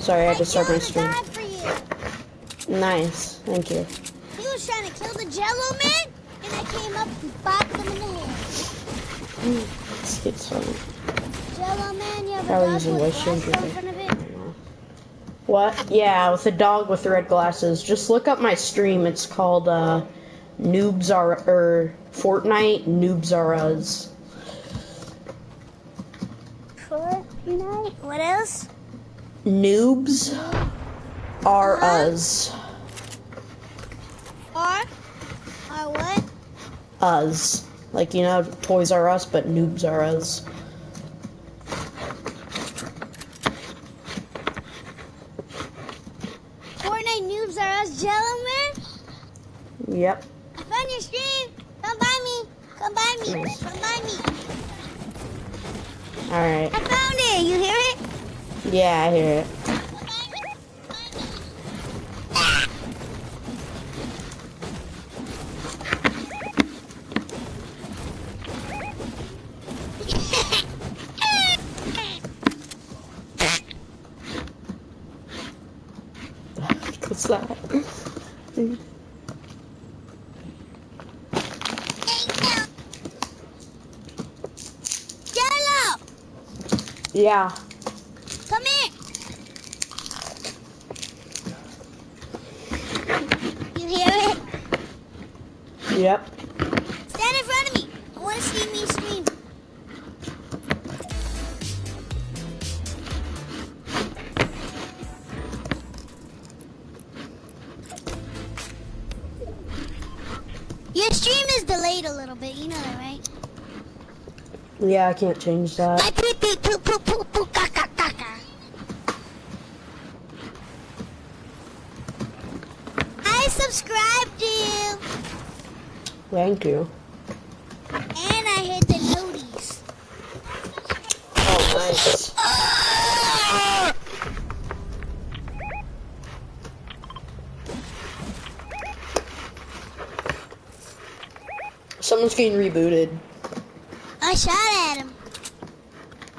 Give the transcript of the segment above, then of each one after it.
Sorry, I had to start my stream. God for you. Nice, thank you. He was trying to kill the Jello man, and I came up and bopped him in the head. It's funny. Jello man, you have a Probably dog using with voice glasses changer. in front of it? What? Yeah, with a dog with red glasses. Just look up my stream. It's called Noobs Are Fortnite. Noobs Are Us. Fortnite? What else? Noobs Are Us. Are what? Us. Like, you know, Toys R Us, but Noobs Are Us. Fortnite Noobs Are Us, Jello man? Yep. I found your stream. Come by me. Come by me. Nice. Come by me. Alright. I found it. You hear it? Yeah, I hear it. What's that? Jello! Yeah. Come here. You hear it? Yep. Stand in front of me. I want to see me stream. Your stream is delayed a little bit. You know that, right? Yeah, I can't change that. I pee pee poo poo poo poo caca caca. I subscribed to you. Thank you. And I hit the noties. Oh, nice. Someone's getting rebooted. I shot at him.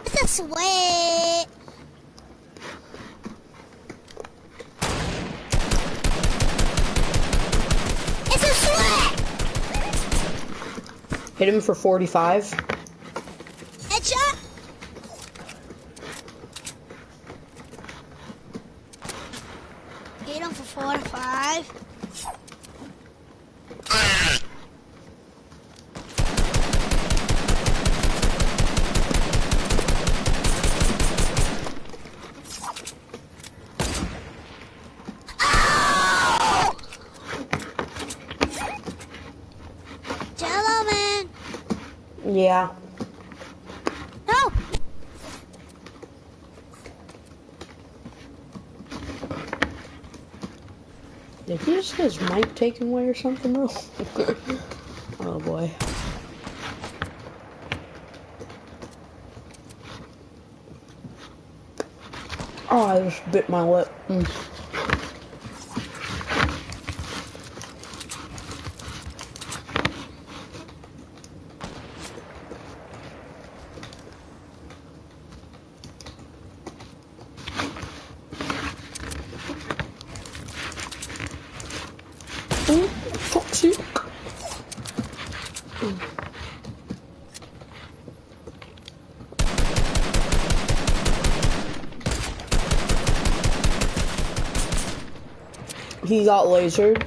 It's a sweat. It's a sweat. Hit him for 45. Headshot. Hit him for 45. Jello man. Yeah. No. Did he just get his mic taken away or something though? Oh boy. Oh, I just bit my lip. Toxic. He got lasered.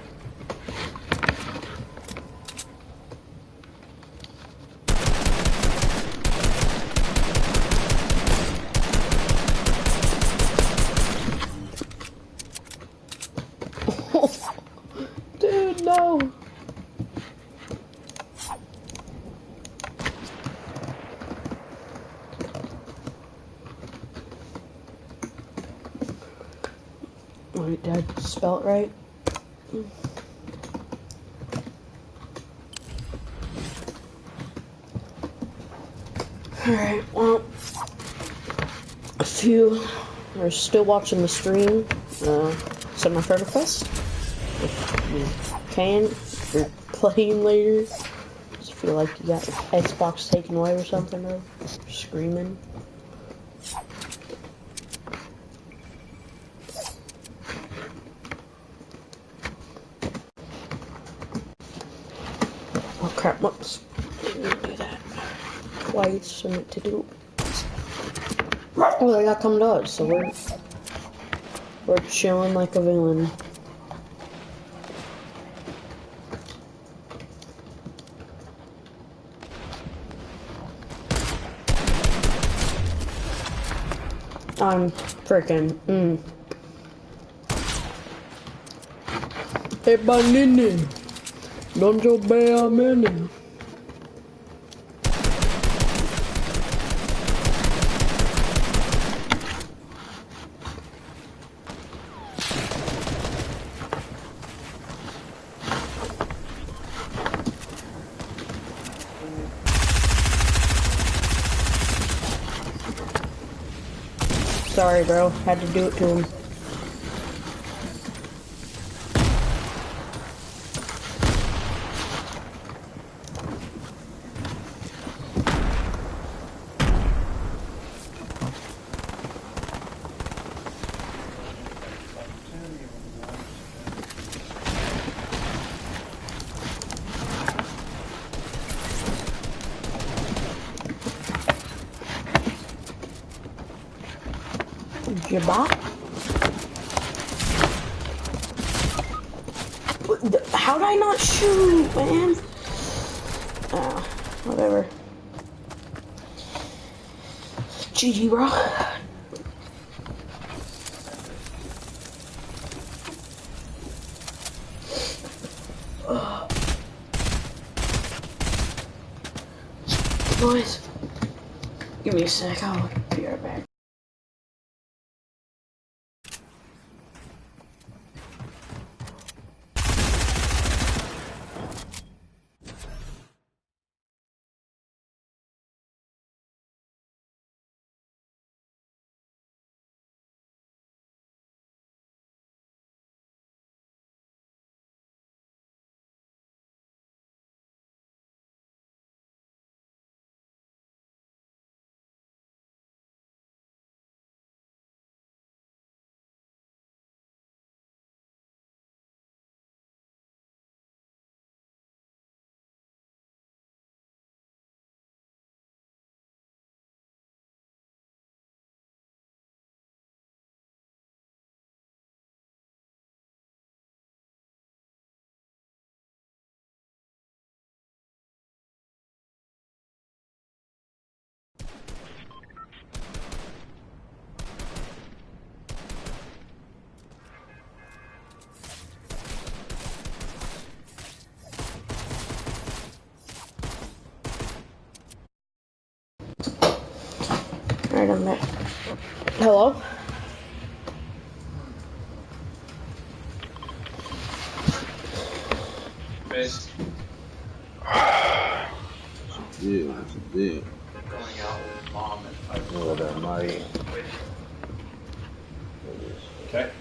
Dude, no. Wait, did I spell it right? Alright, well, if you are still watching the stream, send my friend request. If you can, if you're playing later, just feel like you got your Xbox taken away or something, or screaming. crap, whoops. Didn't do that twice. I meant to do. Oh, they got come to us, so we're chilling like a villain. I'm freaking. Hey, banini. Don't you be a minute. Sorry, bro. Had to do it to him. Jabba? How'd I not shoot, man? Whatever. GG, bro. Boys, give me a sec. I'll be right back. Alright, I'm back. Hello? Miss. Yeah, what's the deal? Going out with mom at 5 What that might. Okay.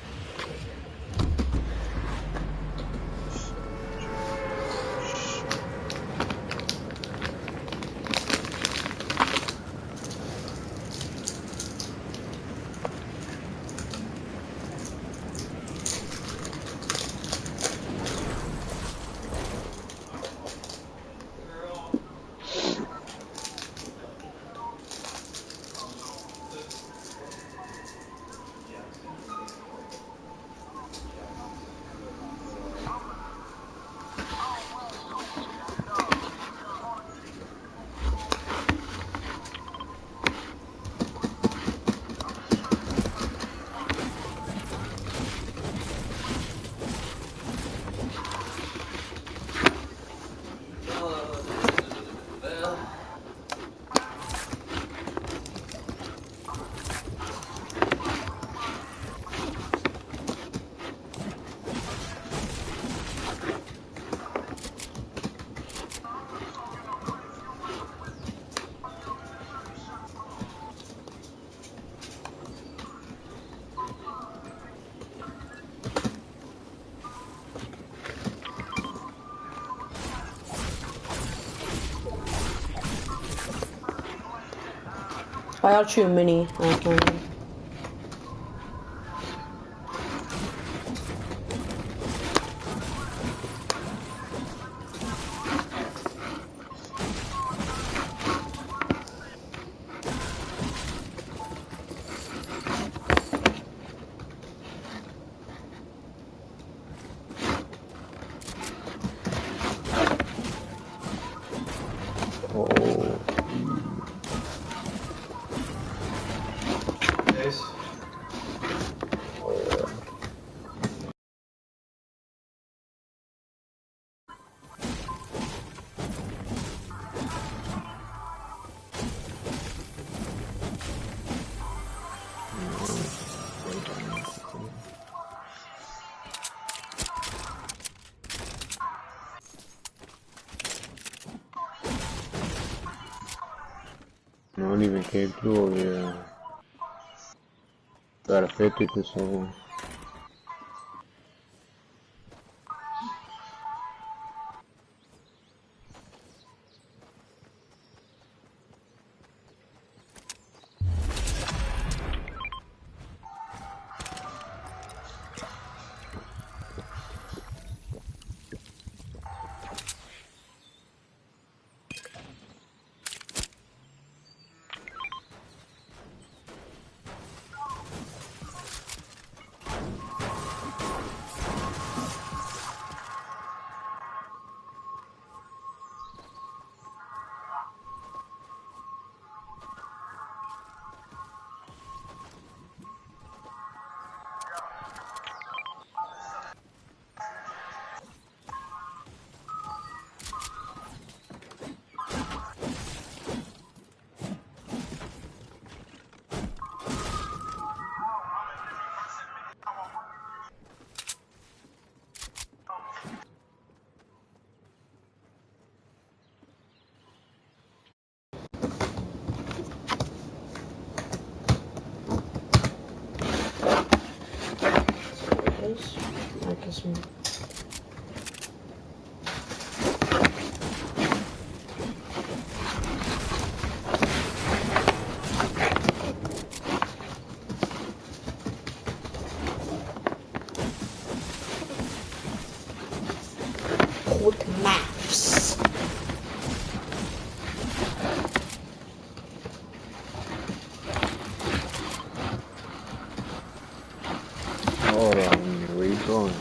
I got you a mini. One even came through over here. Got a 50% one. I guess I'm... Quick maps. Hold on, where you going?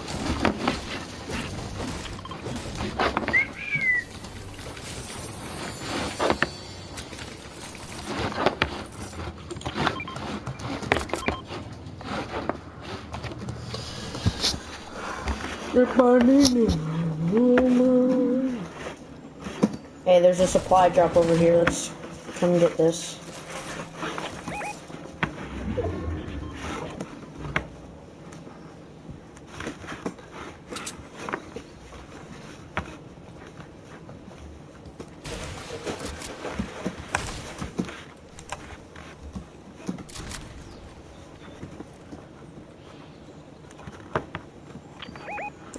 Hey, there's a supply drop over here. Let's come get this.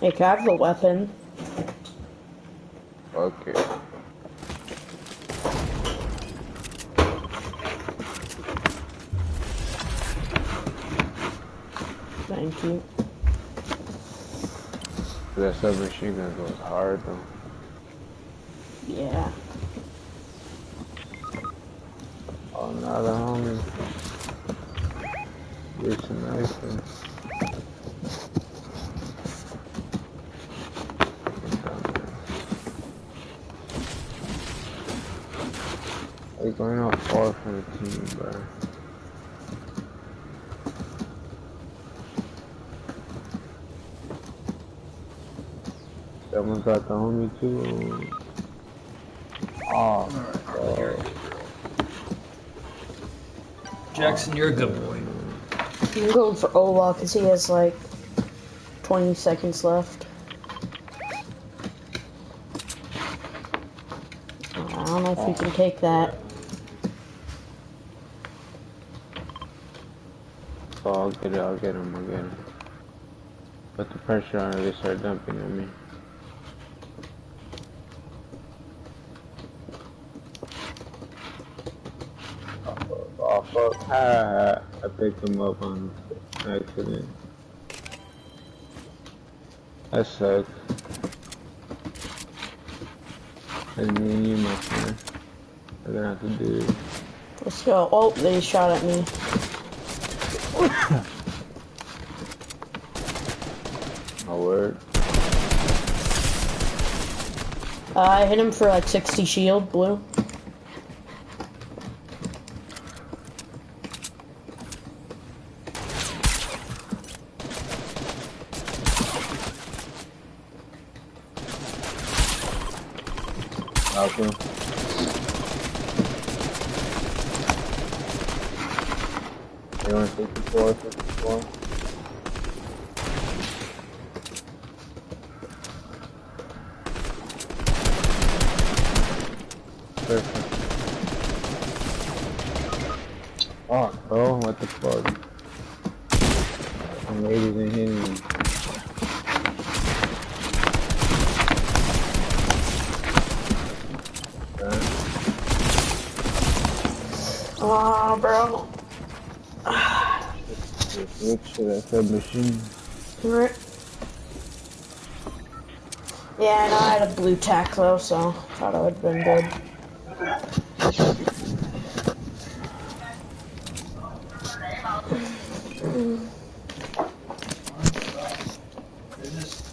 Hey, can I have the weapon? Okay. Thank you. That submachine gun goes hard though. Yeah. Oh, now the homie. It's a nice one. We're going out far from the team, bro. Someone got the homie too. Oh, Jackson, you're a good boy. I'm going for Ola because he has like 20 seconds left. I don't know if we can take that. So I'll get it, I'll get him. Put the pressure on it, they start dumping on me. Oh fuck, I picked him up on accident. That sucks. That's me and you, my friend. We're gonna have to do this. Let's go. Oh, they shot at me. My word. I hit him for like 60 shield, blue. Okay. You want 54, 54? Perfect. the fuck? Some ladies in here. Oh, bro. Switch to that submachine. Right. Yeah, I know I had a blue tack though, so thought it would have been good. They're just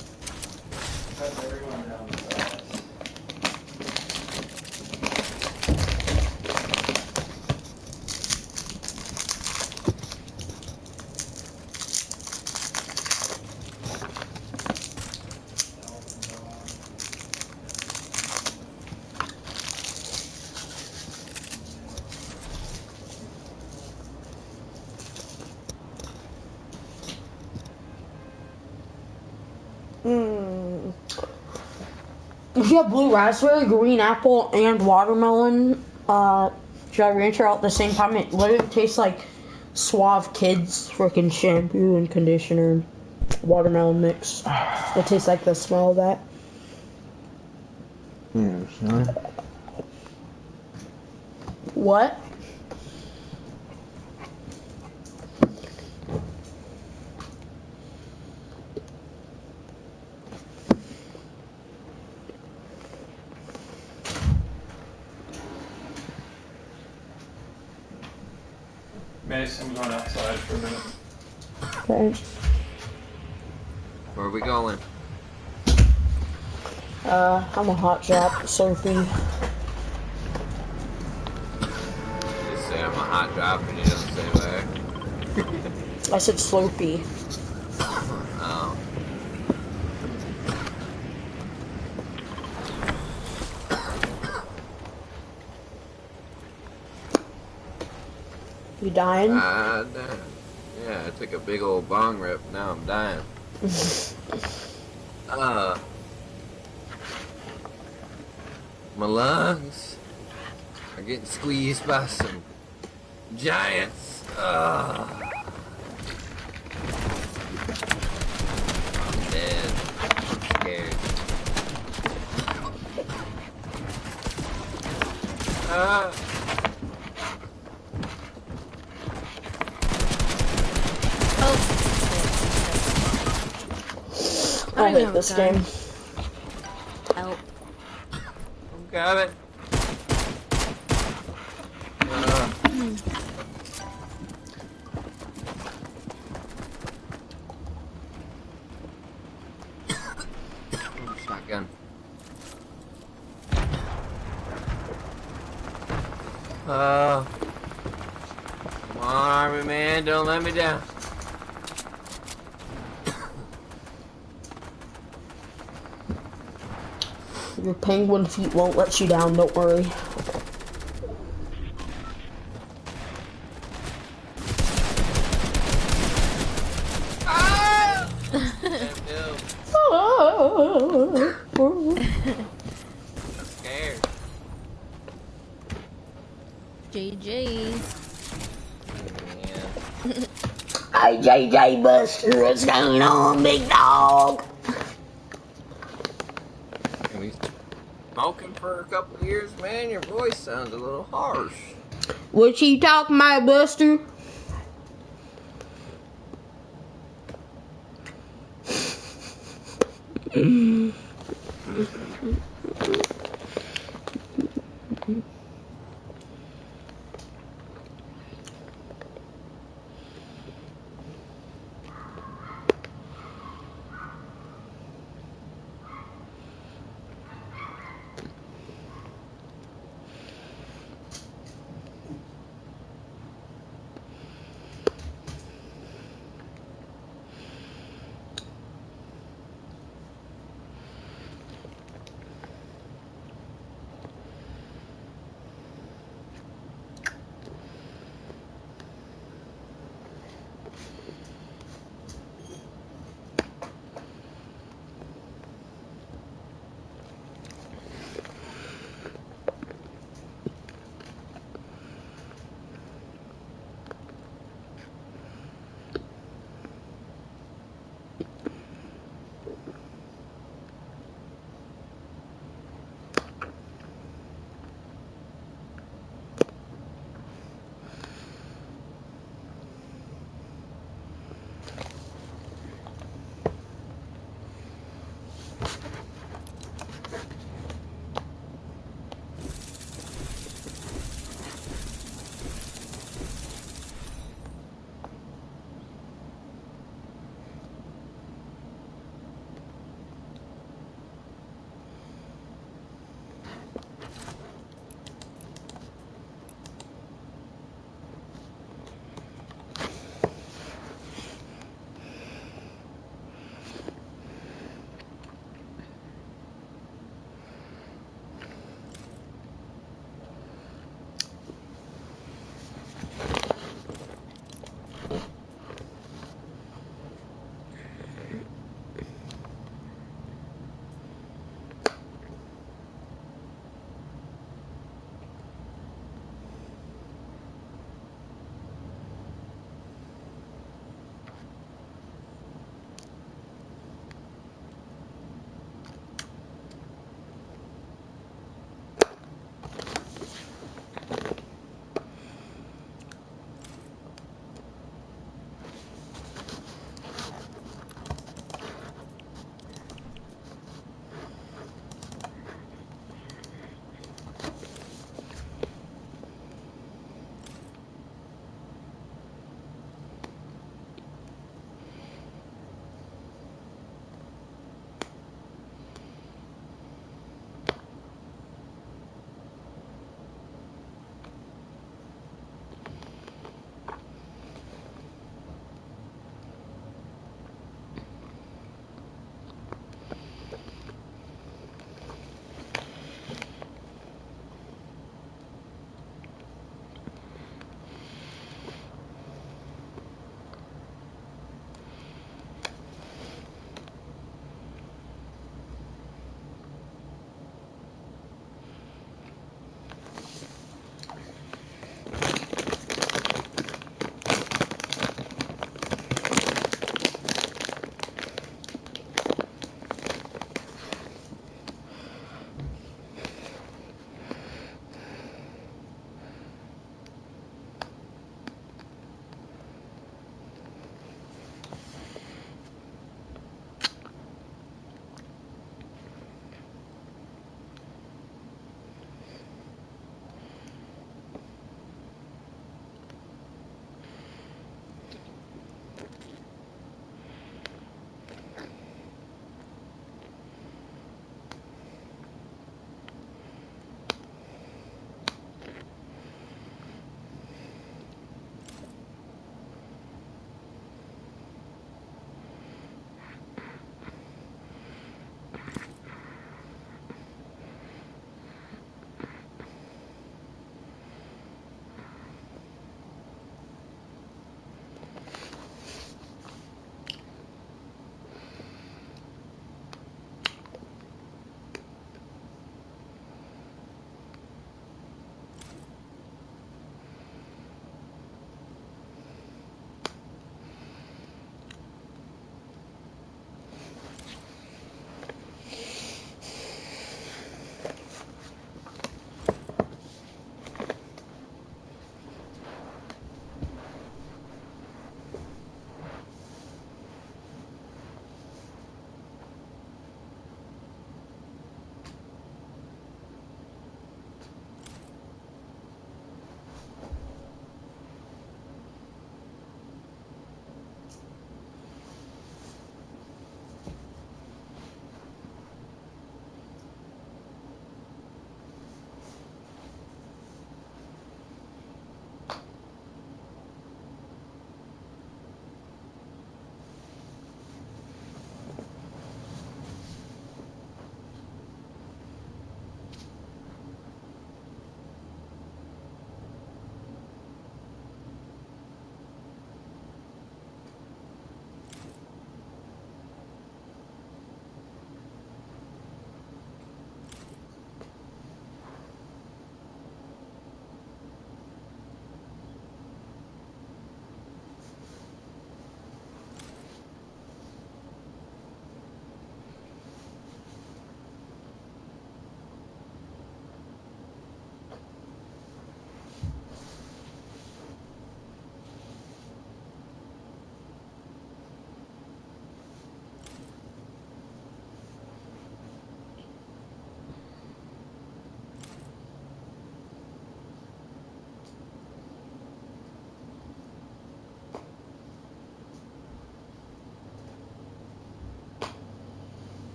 cutting everyone down to size. Mm. If you have blue raspberry, green apple, and watermelon, Jolly Rancher out at the same time, it literally tastes like Suave Kids freaking shampoo and conditioner and watermelon mix. It tastes like the smell of that. Yeah, son. What? Mace, I'm going outside for a minute. Okay. Where are we going? I'm a hot shot, surfy. You say I'm a hot drop and you don't say where. I said Slurpee. Oh. You dying? Damn. Yeah, I took a big old bong rip. Now I'm dying. My lungs are getting squeezed by some giants. I'm dead. I'm scared. I hate this game. Help. I'm coming. Shotgun. Come on, Army Man, don't let me down. Your penguin feet won't let you down, don't worry. Ah! I'm scared. JJ. Yeah. Hey JJ Buster, what's going on, big dog? Can we smoking for a couple of years, man? Your voice sounds a little harsh. What you talking about, Buster?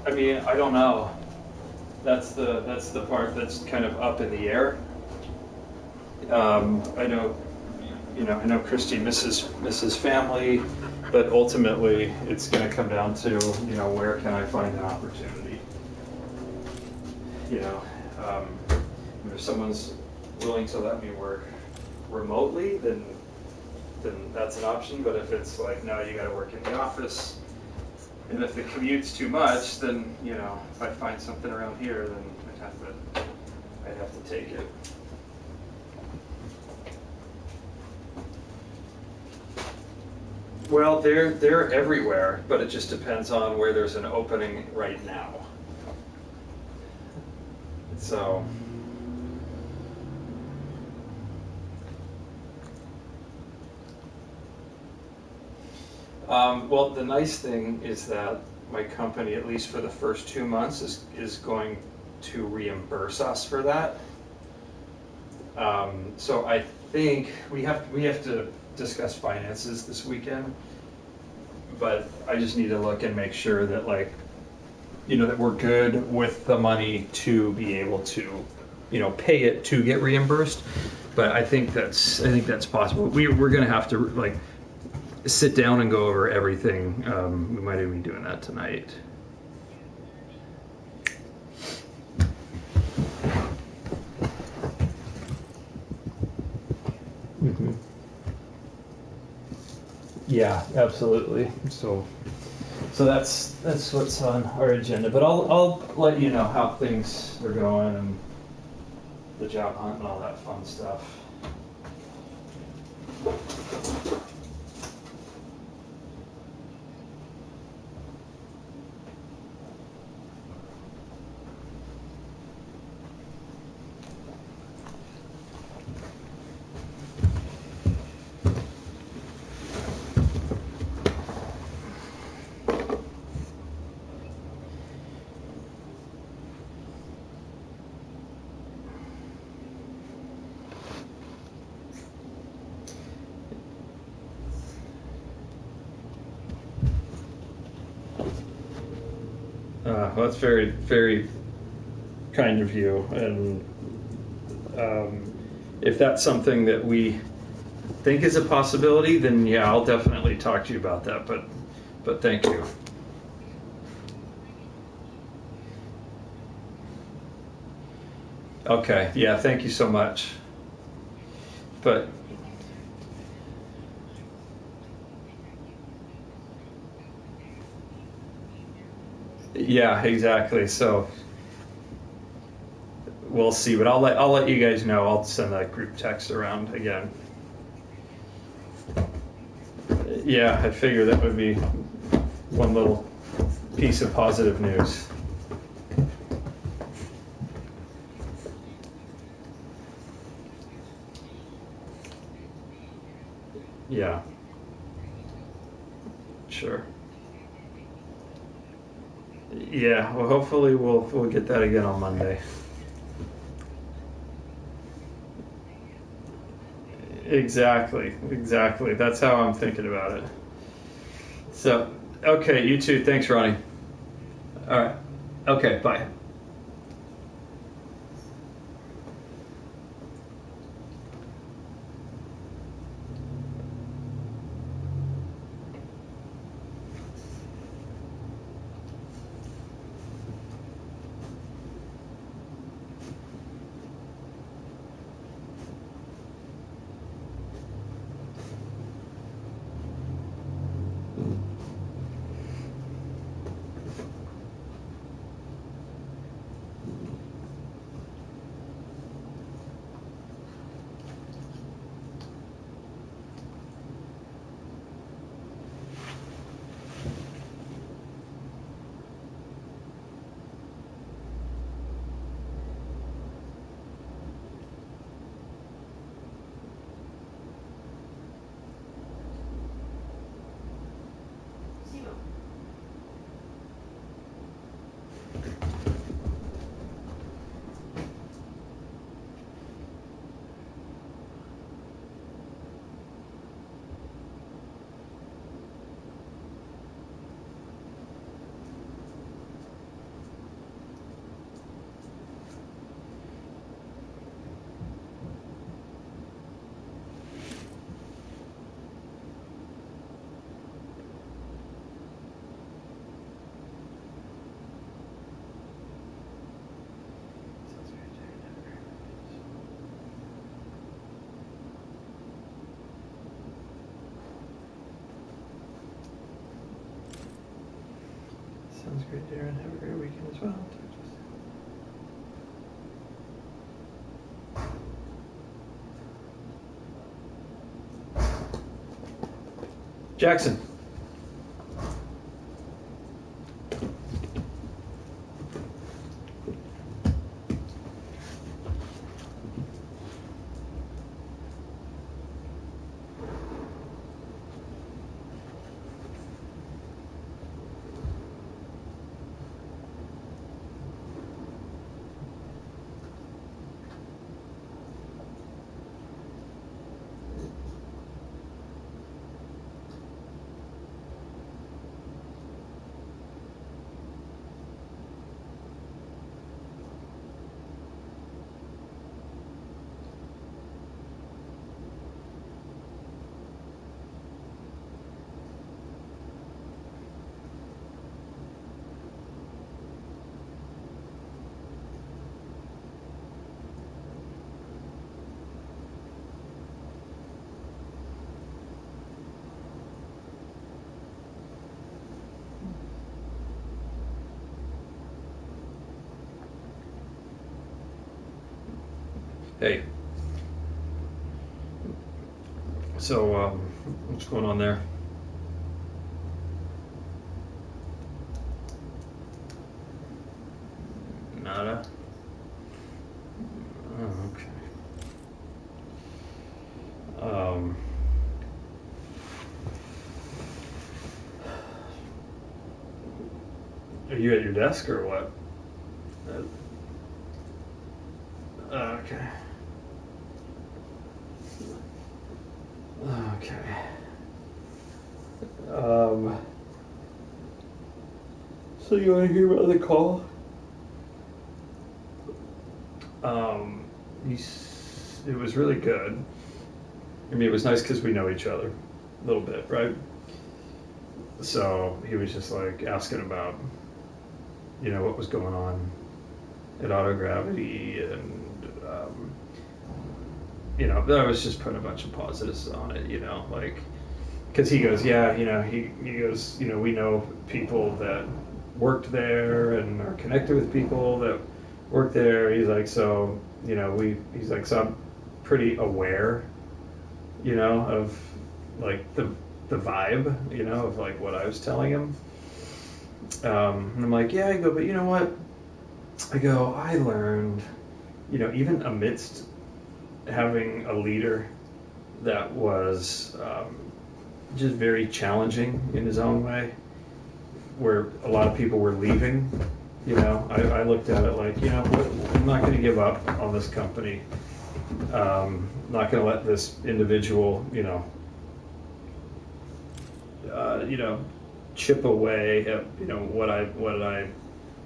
I mean, I don't know. That's the part that's kind of up in the air. I know, I know Christy misses family, but ultimately it's going to come down to, where can I find an opportunity? If someone's willing to let me work remotely, then that's an option. But if it's like, no, you got to work in the office, and if the commute's too much, then if I find something around here, then I'd have to take it. Well, they're everywhere, but it just depends on where there's an opening right now. So. Well, the nice thing is that my company, at least for the first 2 months, is going to reimburse us for that. So I think we have to discuss finances this weekend, but I just need to look and make sure that that we're good with the money to be able to, pay it to get reimbursed. But I think that's possible. We're gonna have to sit down and go over everything. We might even be doing that tonight. Mm-hmm. Yeah, absolutely. So that's what's on our agenda. But I'll let you know how things are going and the job hunt and all that fun stuff. Well, that's very, very kind of you. And if that's something that we think is a possibility, then yeah, I'll definitely talk to you about that. But thank you. Okay. Yeah. Thank you so much. But yeah, exactly. So we'll see. But I'll let you guys know. I'll send that group text around again. Yeah, I figure that would be one little piece of positive news. Yeah. Sure. Yeah, well, hopefully we'll get that again on Monday. Exactly. That's how I'm thinking about it. So, okay, you too. Thanks, Ronnie. All right. Okay, bye. Sounds great, Darren. Have a great weekend as well. Jackson. Hey. So, what's going on there? Nada? Oh, okay. Are you at your desk or what? Okay. Okay. So you want to hear about the call? It was really good. I mean, it was nice because we know each other a little bit, right? So he was just like asking about, what was going on at Autogravity, and I was just putting a bunch of positives on it, like, because he goes, yeah, he goes, we know people that worked there and are connected with people that work there. He's like, so, he's like, so I'm pretty aware, of like the vibe, of like what I was telling him. And I'm like, yeah, I go, but you know what? I go, I learned, even amidst having a leader that was just very challenging in his own way, where a lot of people were leaving, I looked at it like, I'm not going to give up on this company. I'm not going to let this individual, chip away at, what I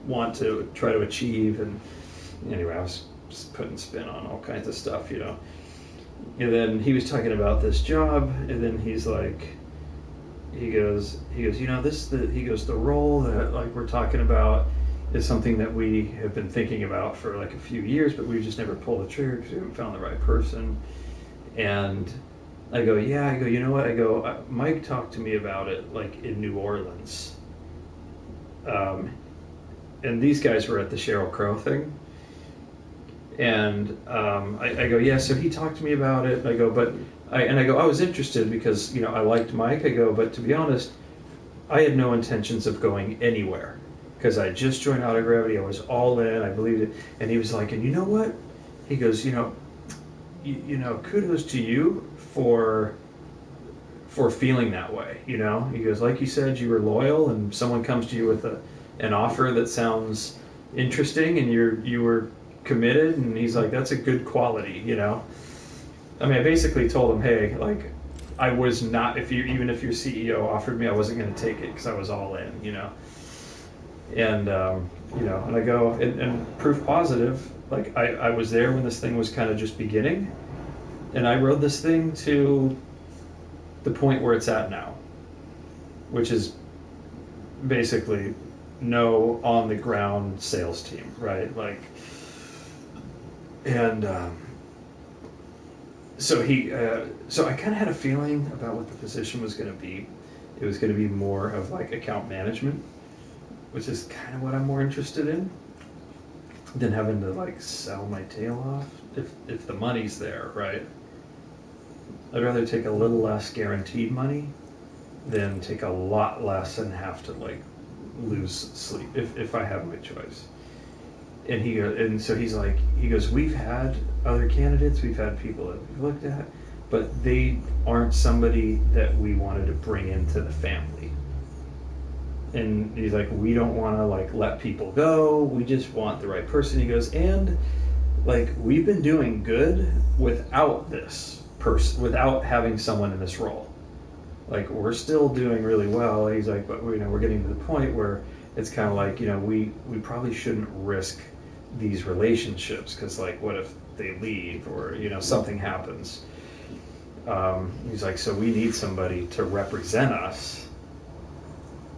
want to try to achieve. And anyway, I was just putting spin on all kinds of stuff, And then he was talking about this job, and then he's like, he goes, he goes, the role that like we're talking about is something that we have been thinking about for like a few years, but we've just never pulled the trigger because we haven't found the right person. And I go, yeah, I go, you know what? I go, Mike talked to me about it like in New Orleans. And these guys were at the Sheryl Crow thing. And I go, yeah, so he talked to me about it. I go, but I go, I was interested because, I liked Mike. I go, but to be honest, I had no intentions of going anywhere because I just joined Autogravity. I was all in. I believed it. And he was like, and you know what? He goes, kudos to you for feeling that way. He goes, like you said, you were loyal, and someone comes to you with an offer that sounds interesting, and you were committed. And he's like, that's a good quality. I mean, I basically told him, hey, like, I was not, even if your CEO offered me, I wasn't going to take it because I was all in, And, and I go, and proof positive, like, I was there when this thing was kind of just beginning, and I rode this thing to the point where it's at now, which is basically no on-the-ground sales team, right? Like, and so I kind of had a feeling about what the position was going to be. It was going to be more of like account management, which is kind of what I'm more interested in than having to like sell my tail off if the money's there, right? I'd rather take a little less guaranteed money than take a lot less and have to like lose sleep if I have my choice. And so he's like, he goes, we've had other candidates, we've had people that we've looked at, but they aren't somebody that we wanted to bring into the family. And he's like, we don't want to like let people go. We just want the right person. He goes, and like we've been doing good without this person, without having someone in this role. Like we're still doing really well. He's like, but we're getting to the point where it's kind of like, we probably shouldn't risk these relationships because like what if they leave or something happens. He's like, so we need somebody to represent us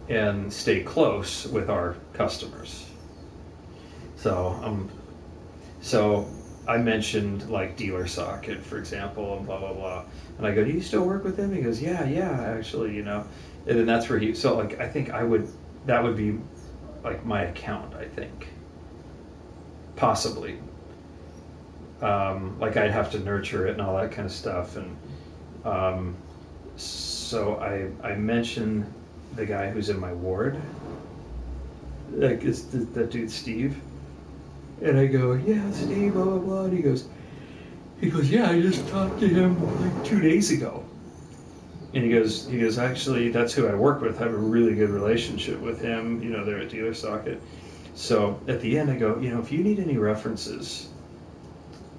and stay close with our customers. So I mentioned like Dealer Socket, for example, and blah blah blah. And I go, do you still work with him? He goes, yeah, actually, And then that's where so like I think that would be like my account, I think. Possibly. Like I'd have to nurture it and all that kind of stuff. And so I mentioned the guy who's in my ward. Like it's that dude Steve. And I go, yeah, Steve, blah blah blah. And he goes, yeah, I just talked to him like 2 days ago. And he goes, actually, that's who I work with. I have a really good relationship with him. They're at Dealer Socket. So at the end, I go, if you need any references,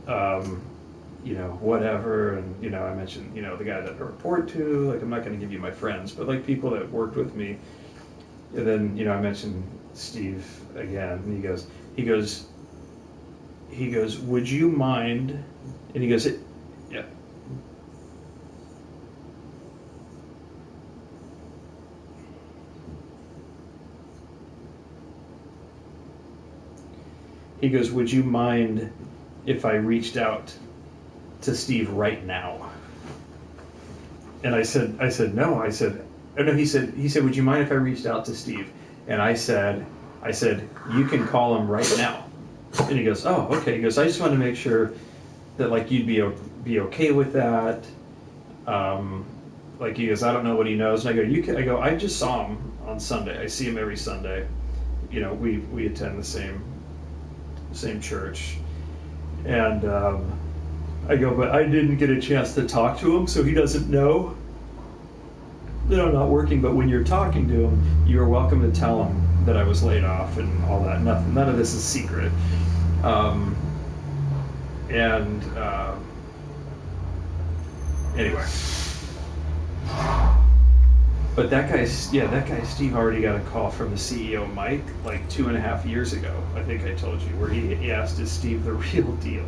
whatever. And, I mentioned, the guy that I report to, like, I'm not going to give you my friends, but like people that worked with me. And then, I mentioned Steve again. And he goes, would you mind? And he goes, yeah. He goes, would you mind if I reached out to Steve right now? And I said, no. I said, oh no, he said, would you mind if I reached out to Steve? And I said, you can call him right now. And he goes, oh, okay. He goes, I just wanted to make sure that like you'd be okay with that. Like he goes, I don't know what he knows. And I go, I just saw him on Sunday. I see him every Sunday. We attend the same church. And I go, but I didn't get a chance to talk to him, so he doesn't know that I'm not working. But when you're talking to him, you're welcome to tell him that I was laid off and all that. None of this is secret. Anyway. But that guy Steve already got a call from the CEO Mike like 2.5 years ago. I think I told you, where he asked, "Is Steve the real deal?"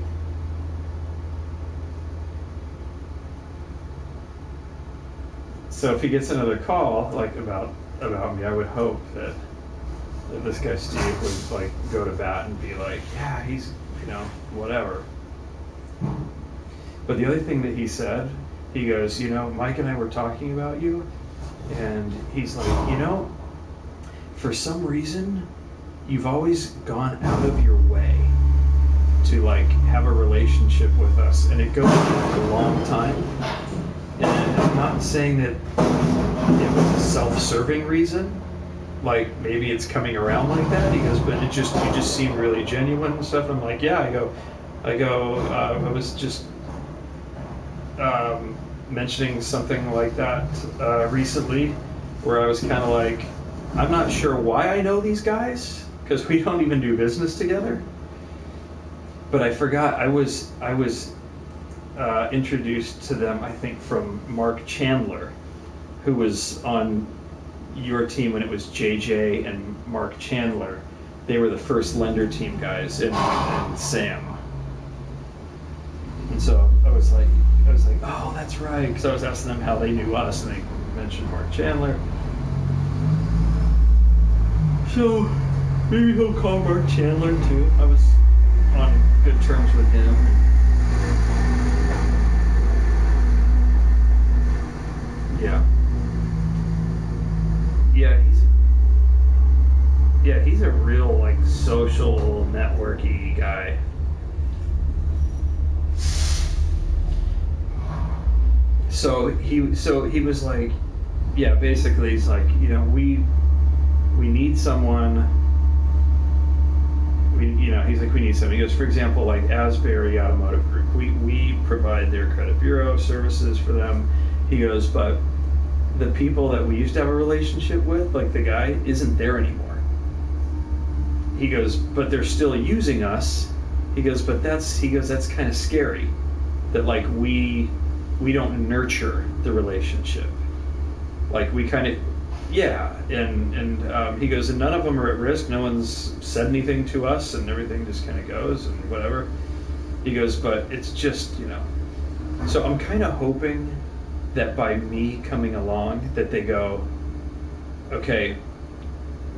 So if he gets another call like about me, I would hope that this guy Steve would like go to bat and be like, "Yeah, he's whatever." But the other thing that he said, he goes, Mike and I were talking about you. And he's like, for some reason, you've always gone out of your way to like have a relationship with us, and it goes back a long time. And I'm not saying that it was a self-serving reason, like maybe it's coming around like that. He goes, but you just seem really genuine and stuff. I'm like, yeah. I was just mentioning something like that recently, where I was kind of like, I'm not sure why I know these guys, because we don't even do business together. But I forgot I was introduced to them, I think, from Mark Chandler, who was on your team when it was JJ and Mark Chandler. They were the first lender team guys, and Sam. And so I was like, oh, that's right, because I was asking them how they knew us, and they mentioned Mark Chandler. So maybe he'll call Mark Chandler too. I was on good terms with him. Yeah. So he was like, yeah, basically he's like, you know, we need someone. He's like, we need someone. He goes, for example, like Asbury Automotive Group, we provide their credit bureau services for them. He goes, but the people that we used to have a relationship with, like the guy, isn't there anymore. He goes, but they're still using us. He goes, but that's kind of scary, that like we don't nurture the relationship. Like we kind of, yeah, and he goes, and none of them are at risk. No one's said anything to us, and everything just kind of goes and whatever. He goes, but it's just, you know. So I'm kind of hoping that by me coming along, that they go, okay,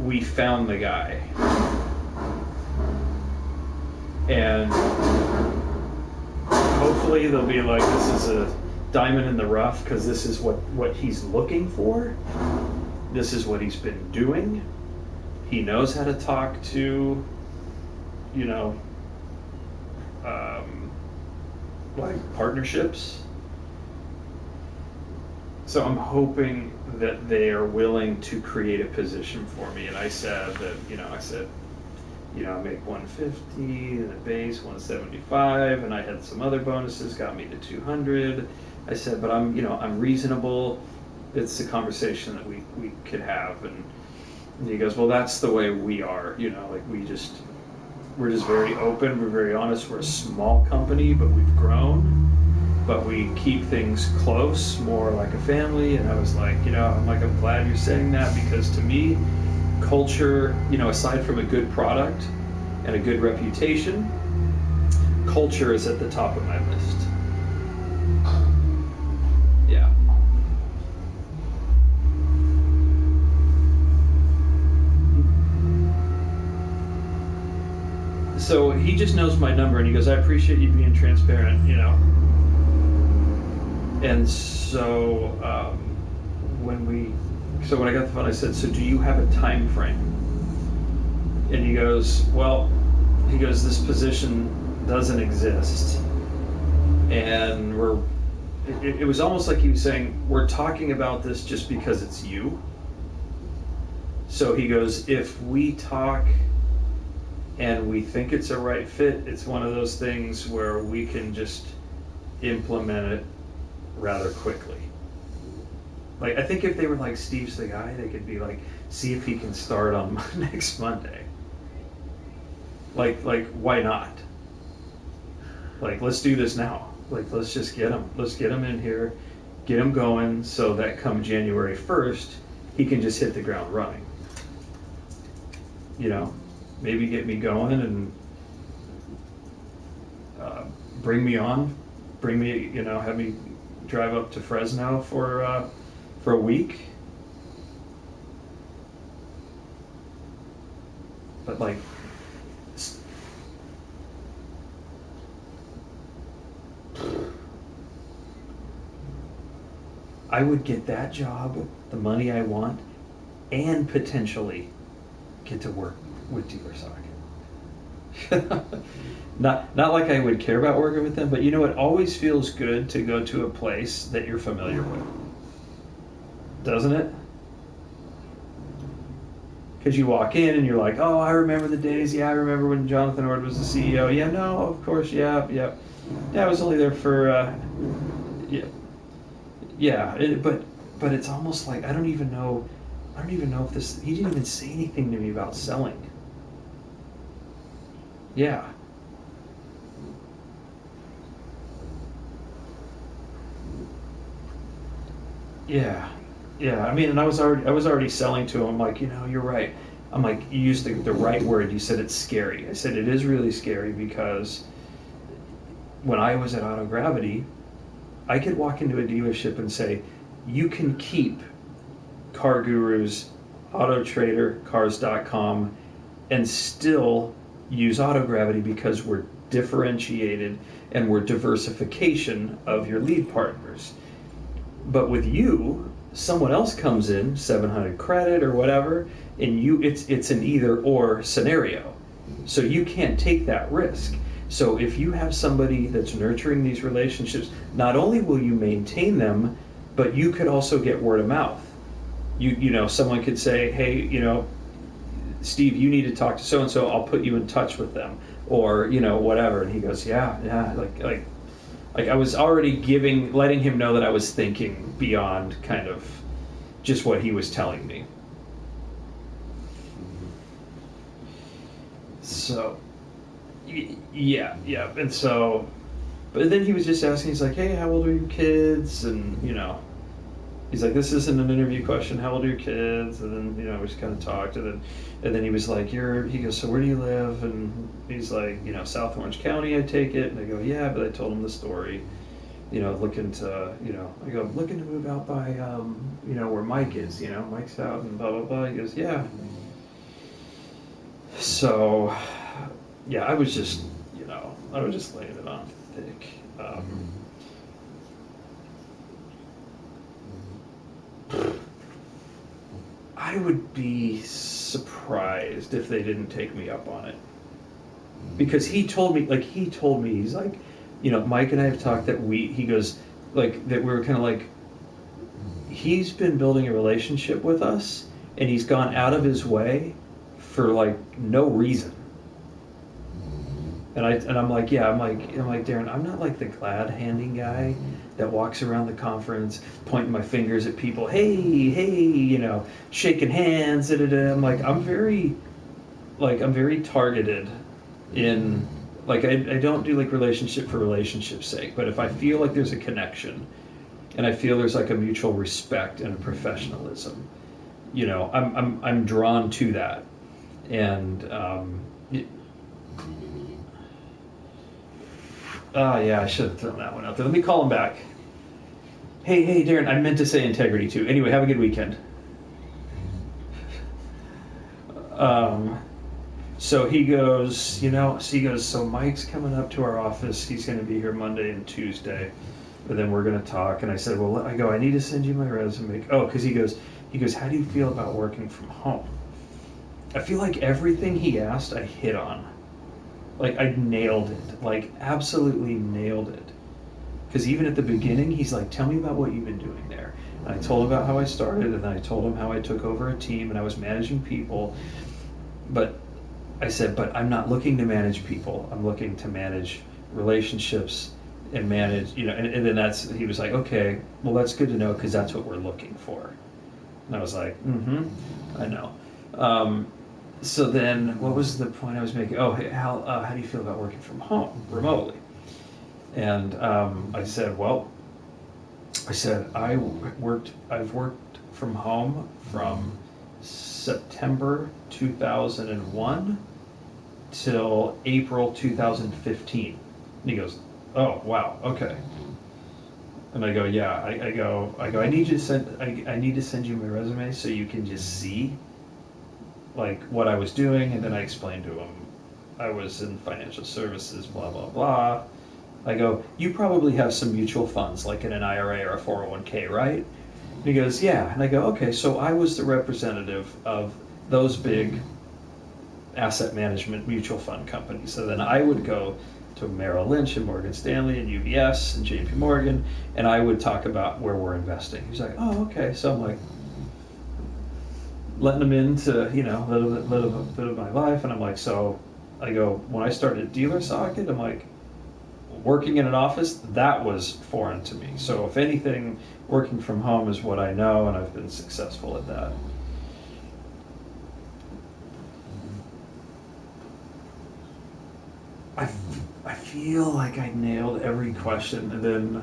we found the guy, and hopefully they'll be like, this is a diamond in the rough, because this is what he's looking for. This is what he's been doing. He knows how to talk to, you know, like partnerships. So I'm hoping that they are willing to create a position for me. And I said that, I make 150, the base 175, and I had some other bonuses, got me to 200. I said, but I'm reasonable. It's a conversation that we could have. And he goes, well, that's the way we are, like we're just very open, we're very honest. We're a small company, but we've grown, but we keep things close, more like a family. And I was like, I'm glad you're saying that, because to me, culture, aside from a good product and a good reputation, culture is at the top of my list. Yeah. So he just knows my number, and he goes, I appreciate you being transparent, And so when I got the phone, I said, so do you have a time frame? And he goes, this position doesn't exist. And it was almost like he was saying, we're talking about this just because it's you. So he goes, if we talk and we think it's a right fit, it's one of those things where we can just implement it rather quickly. Like, I think if they were like, Steve's the guy, they could be like, see if he can start on next Monday. Like why not? Like, let's do this now. Like, let's just get him in here, get him going, so that come January 1st, he can just hit the ground running. Maybe get me going and bring me, have me drive up to Fresno for a week. But like, I would get that job, the money I want, and potentially get to work with Dealer Sock. Not like I would care about working with them, but it always feels good to go to a place that you're familiar with. Doesn't it? Because you walk in and you're like, oh, I remember the days. Yeah, I remember when Jonathan Ord was the CEO. Yeah, no, of course, yeah. Yeah, I was only there for, but it's almost like, I don't even know if this, he didn't even say anything to me about selling. Yeah. Yeah. I mean, and I was already selling to him, like, you're right. I'm like, you used the right word. You said it's scary. I said it is really scary, because when I was at Auto Gravity, I could walk into a dealership and say, you can keep Car Gurus, Auto Trader, Cars.com, and still use Auto Gravity, because we're differentiated and we're diversification of your lead partners. But with you, someone else comes in, 700 credit or whatever, and it's an either or scenario. So you can't take that risk. So if you have somebody that's nurturing these relationships, not only will you maintain them, but you could also get word of mouth. You know, someone could say, hey, you know, Steve, you need to talk to so and so. I'll put you in touch with them, or you know, whatever. And he goes, yeah, like I was already letting him know that I was thinking beyond kind of just what he was telling me. So, yeah, and so, but then he was just asking. He's like, hey, how old are your kids? And you know. He's like, this isn't an interview question. How old are your kids? And then, you know, we just kind of talked. And then he was like, he goes, so where do you live? And he's like, you know, South Orange County, I take it. And I go, yeah, but I told him the story. You know, looking to, you know, I go, looking to move out by, you know, where Mike is, you know, Mike's out and blah, blah, blah. He goes, yeah. So, yeah, I was just, you know, I was just laying it on thick. I would be surprised if they didn't take me up on it. Because he told me, he's like, you know, Mike and I have talked that he goes, like, that we were kind of like, he's been building a relationship with us, and he's gone out of his way for, like, no reason. And I'm like, yeah, I'm like, Darren, I'm not like the glad handing guy that walks around the conference pointing my fingers at people, hey, you know, shaking hands, da, da, da. I'm like, I'm very targeted in, like, I don't do like relationship for relationship's sake, but if I feel like there's a connection and I feel there's like a mutual respect and a professionalism, you know, I'm drawn to that. And yeah, I should have thrown that one out there. Let me call him back. Hey, Darren, I meant to say integrity too. Anyway, have a good weekend. So he goes, you know, so Mike's coming up to our office. He's going to be here Monday and Tuesday, but then we're going to talk. And I said, well, I need to send you my resume. Oh, because he goes, how do you feel about working from home? I feel like everything he asked, I hit on. Like, I nailed it. Like, absolutely nailed it. Because even at the beginning, he's like, tell me about what you've been doing there. And I told him about how I started, and then I told him how I took over a team, and I was managing people. But I said, but I'm not looking to manage people. I'm looking to manage relationships and manage, you know, and then he was like, okay, well, that's good to know, because that's what we're looking for. And I was like, I know. So then, what was the point I was making? Oh, hey, how do you feel about working from home, remotely? And I said, I've worked from home from September 2001 till April 2015. And he goes, oh, wow, okay. And I go, yeah. I go. I need to send you my resume so you can just see, like, what I was doing. And then I explained to him I was in financial services, blah blah blah. I go, you probably have some mutual funds, like in an IRA or a 401k, right? And he goes, yeah. And I go, okay, so I was the representative of those big asset management mutual fund companies. So then I would go to Merrill Lynch and Morgan Stanley and UBS and JP Morgan, and I would talk about where we're investing. He's like, oh, okay. So I'm like, letting him into, you know, a little bit of my life. And I'm like, so I go, when I started Dealer Socket, I'm like, working in an office, that was foreign to me. So if anything, working from home is what I know, and I've been successful at that. I feel like I nailed every question. And then,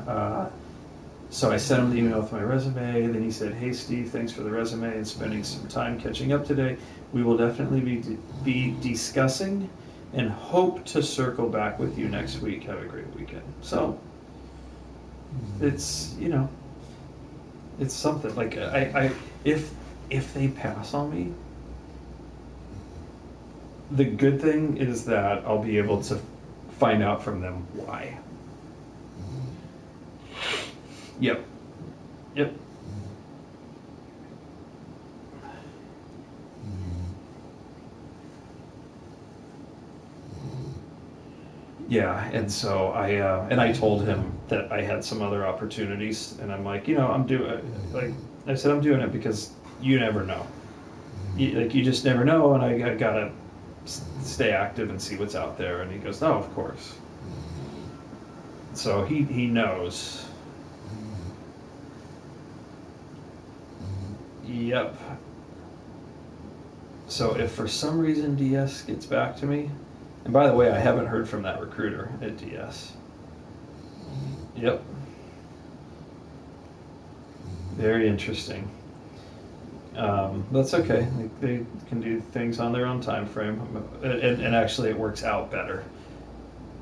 so I sent him the email with my resume, and then he said, hey, Steve, thanks for the resume and spending some time catching up today. We will definitely be discussing and hope to circle back with you next week. Have a great weekend. So it's, you know, it's something. Like, if they pass on me, the good thing is that I'll be able to find out from them why. Yep. Yeah, and so I told him that I had some other opportunities, and I'm like, I'm doing, like, I said, I'm doing it because you never know. You just never know, and I gotta stay active and see what's out there. And he goes, oh, of course. So he knows. Yep. So if for some reason DS gets back to me, and by the way, I haven't heard from that recruiter at DS. Yep. Very interesting. That's okay. They can do things on their own time frame, and actually it works out better.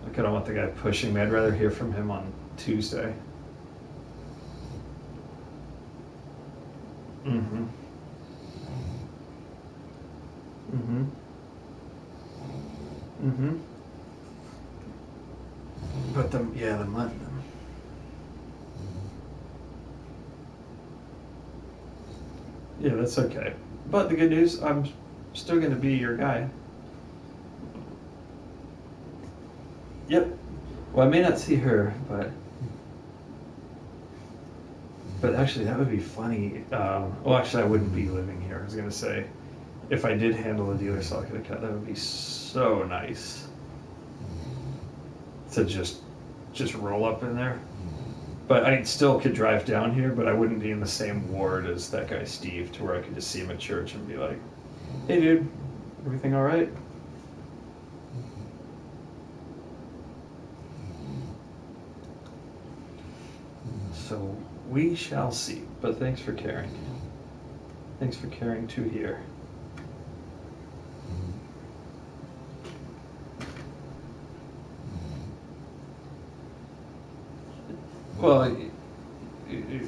Like I don't want the guy pushing me. I'd rather hear from him on Tuesday. Mm-hmm. Mm-hmm. Mm-hmm. But the money. Yeah, that's okay. But the good news, I'm still going to be your guy. Yep. Well, I may not see her, but actually that would be funny. Well, actually, I wouldn't be living here. I was going to say, if I did handle a dealer socket account, that would be so nice to just roll up in there. But I still could drive down here, but I wouldn't be in the same ward as that guy Steve, to where I could just see him at church and be like, "Hey, dude, everything all right?" So we shall see. But thanks for caring. Thanks for caring to hear.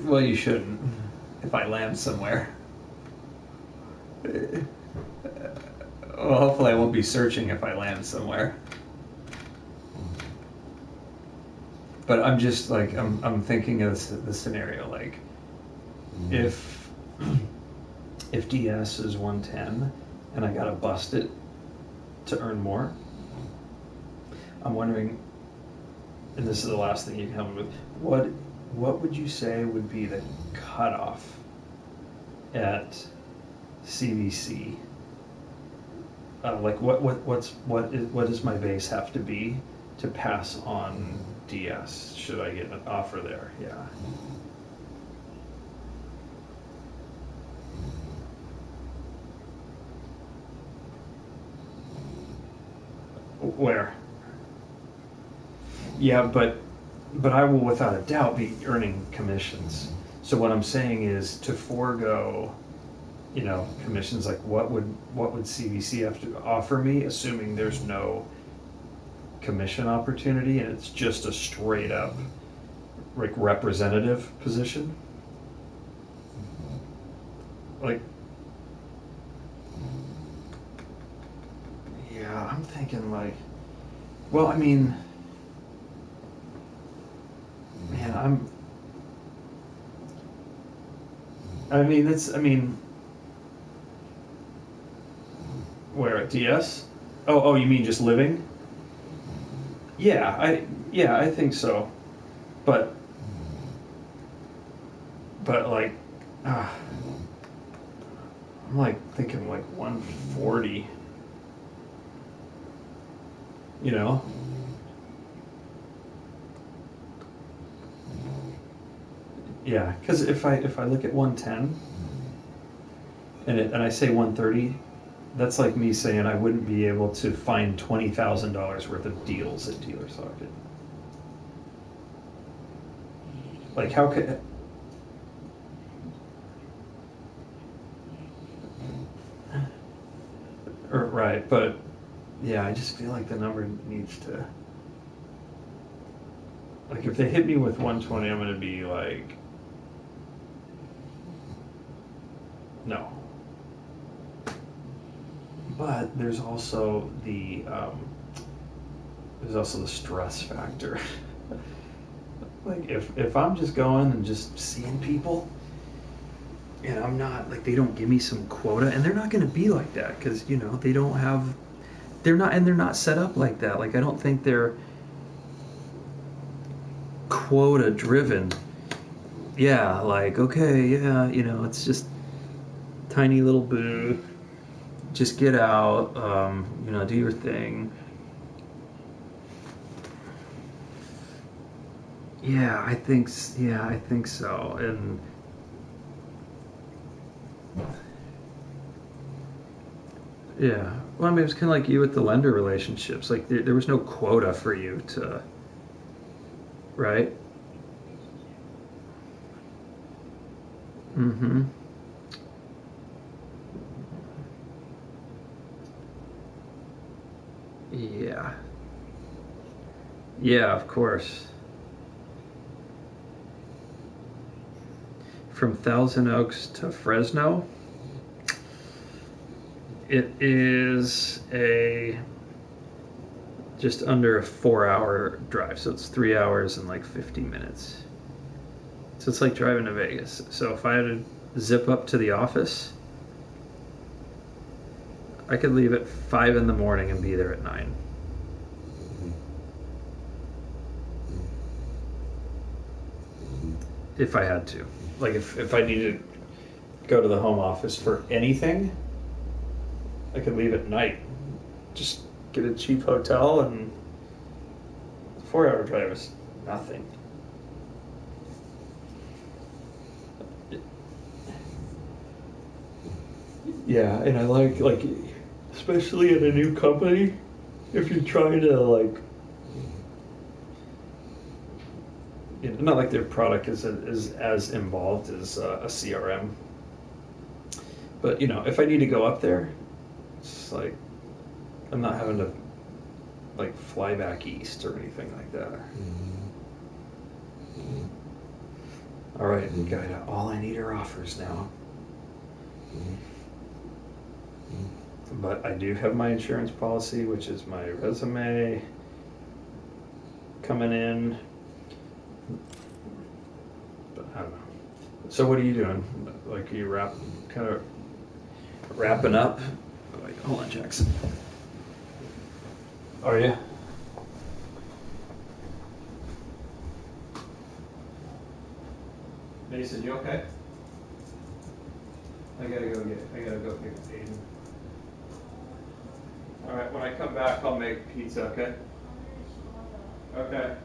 Well, you shouldn't. If I land somewhere. Well, hopefully I won't be searching if I land somewhere. But I'm just like, I'm thinking of the scenario, like, if DS is 110 and I gotta bust it to earn more, I'm wondering, and this is the last thing you can help me with, what would you say would be the cutoff at CVC? Like what does my base have to be to pass on DS? Should I get an offer there? Yeah. Where? Yeah, but I will without a doubt be earning commissions. So what I'm saying is to forego, commissions. Like what would CVC have to offer me, assuming there's no commission opportunity and it's just a straight up like representative position? Like, yeah, I'm thinking like, well, I mean, man, where at DS? Oh, you mean just living? Yeah, I think so. But like, I'm like thinking like 140. Yeah, because if I look at 110 and I say 130, that's like me saying I wouldn't be able to find $20,000 worth of deals at Dealer Socket. Like how could? Right, but yeah, I just feel like the number needs to. Like if they hit me with 120, I'm gonna be like, no. But there's also the stress factor. Like if I'm just going and just seeing people, and I'm not like, they don't give me some quota, and they're not going to be like that because they don't have, they're not set up like that. Like I don't think they're quota driven. Yeah, like, okay, yeah, it's just tiny little booth. Just get out, do your thing. Yeah, I think so. And yeah, well, I mean, it was kind of like you with the lender relationships. Like there was no quota for you to, right? Mm-hmm. Yeah. Yeah, of course. From Thousand Oaks to Fresno, it is a just under a 4-hour drive. So it's 3 hours and like 50 minutes. So it's like driving to Vegas. So if I had to zip up to the office, I could leave at 5 in the morning and be there at 9. If I had to. Like if I needed to go to the home office for anything, I could leave at night. Just get a cheap hotel, and the 4-hour drive is nothing. Yeah, and I like especially in a new company, if you're trying to not like their product is as involved as a CRM, but if I need to go up there, it's like I'm not having to like fly back east or anything like that. All right, guy, all I need are offers now. But I do have my insurance policy, which is my resume coming in. But I don't know. So what are you doing? Like, are you kind of wrapping up? Wait, hold on, Jackson. Are you? Mason, you okay? I gotta go pick Aiden. All right, when I come back, I'll make pizza, okay? Okay.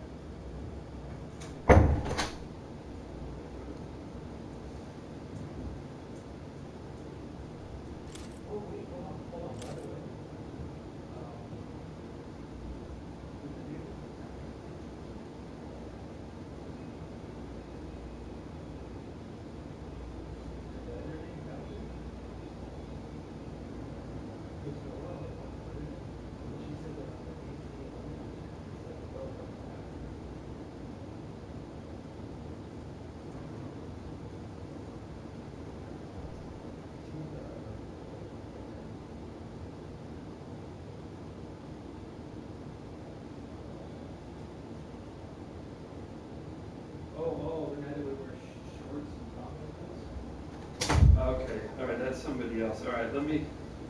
Okay, all right, that's somebody else. All right,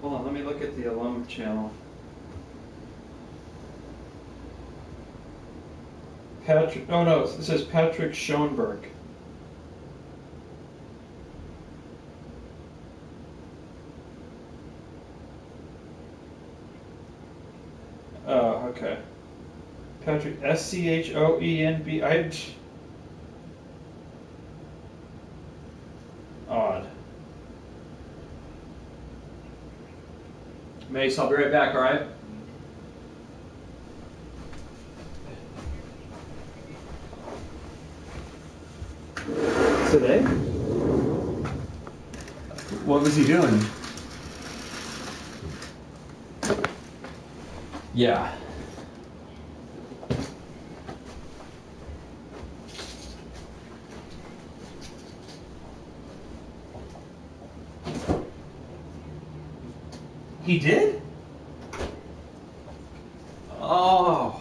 hold on, let me look at the alum channel. Patrick, oh no, it says Patrick Schoenberg. Oh, okay. Patrick, Schoenb. Odd. Mace, I'll be right back, all right? Today? What was he doing? Yeah. He did? Oh.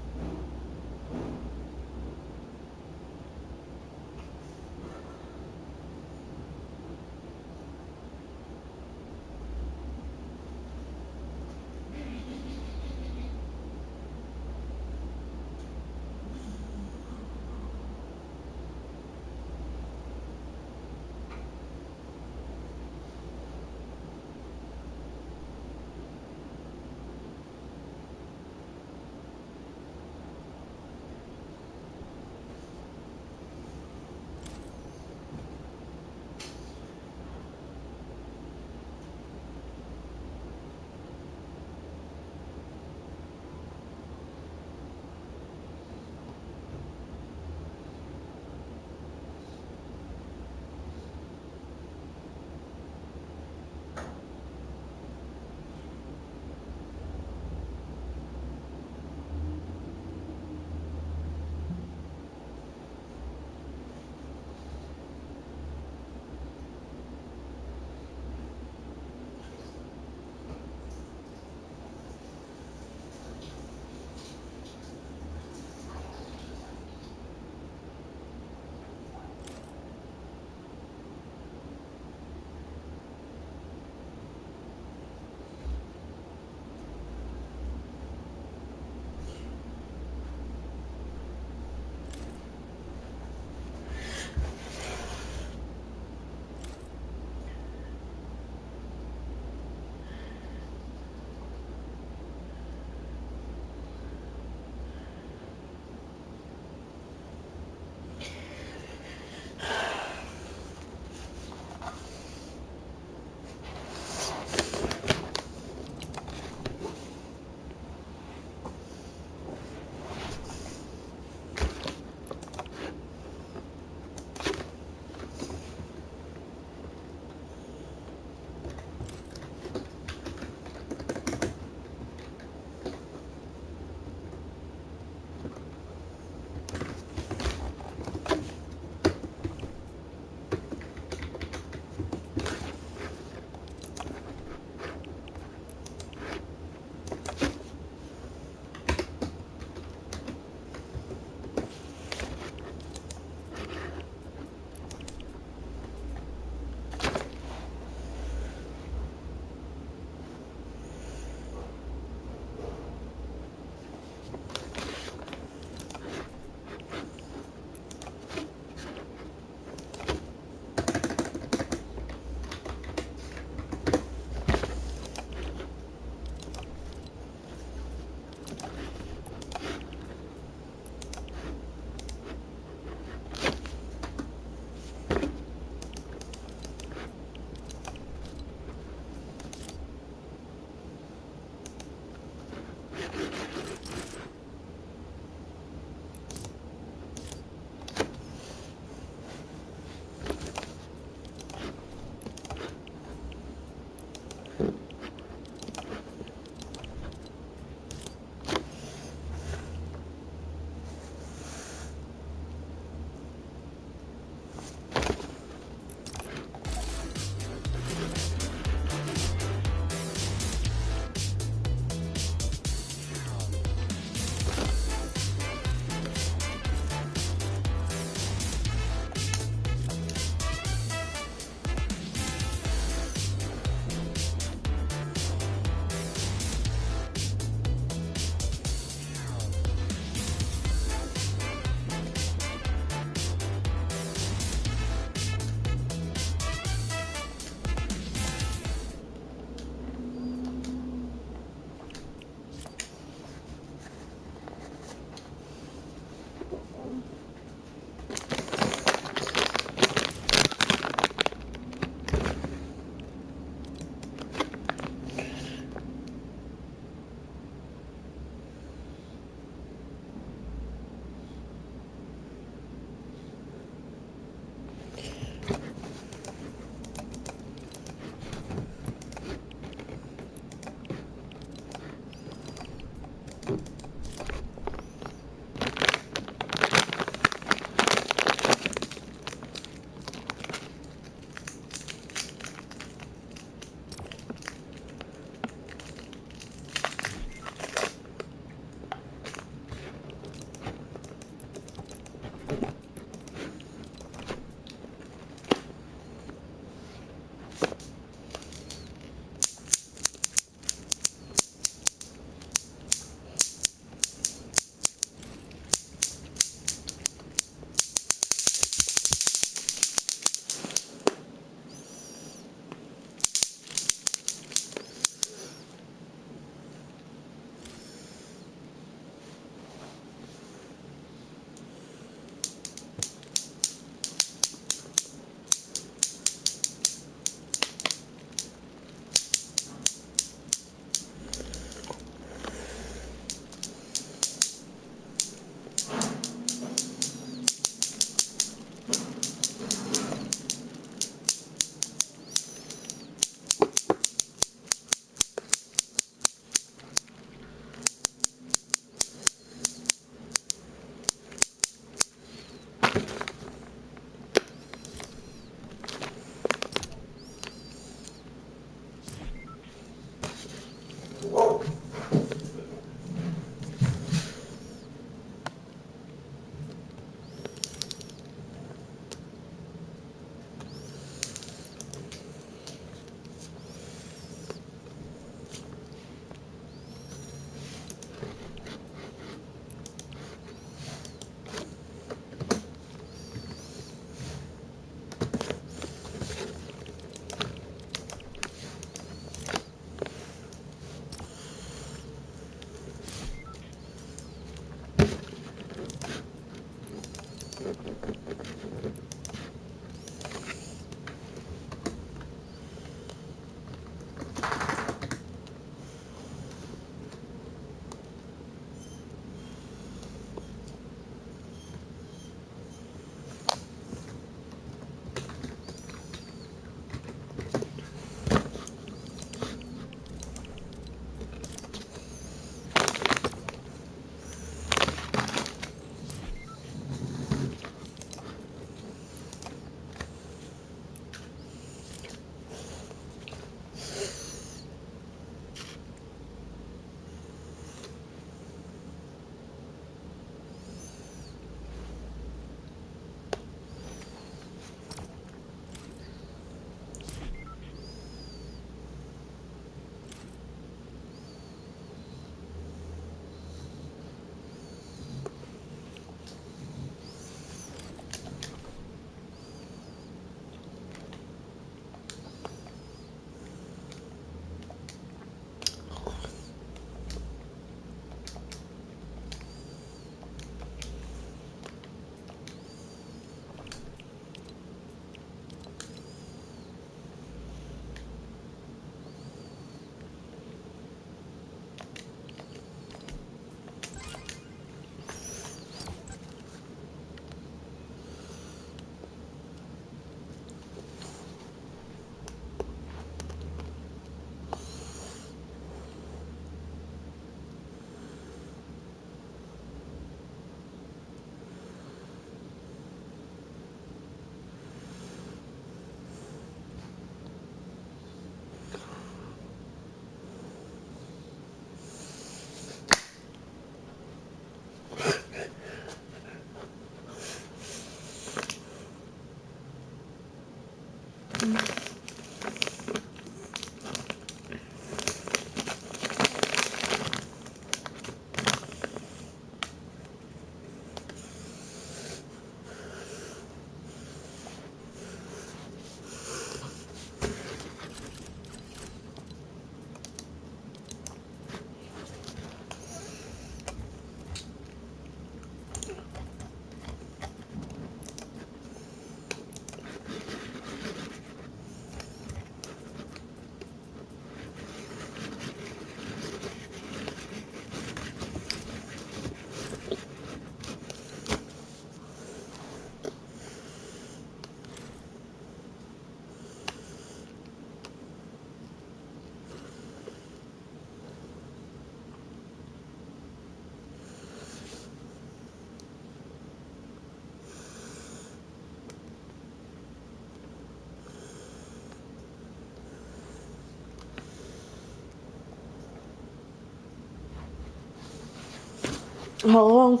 How long?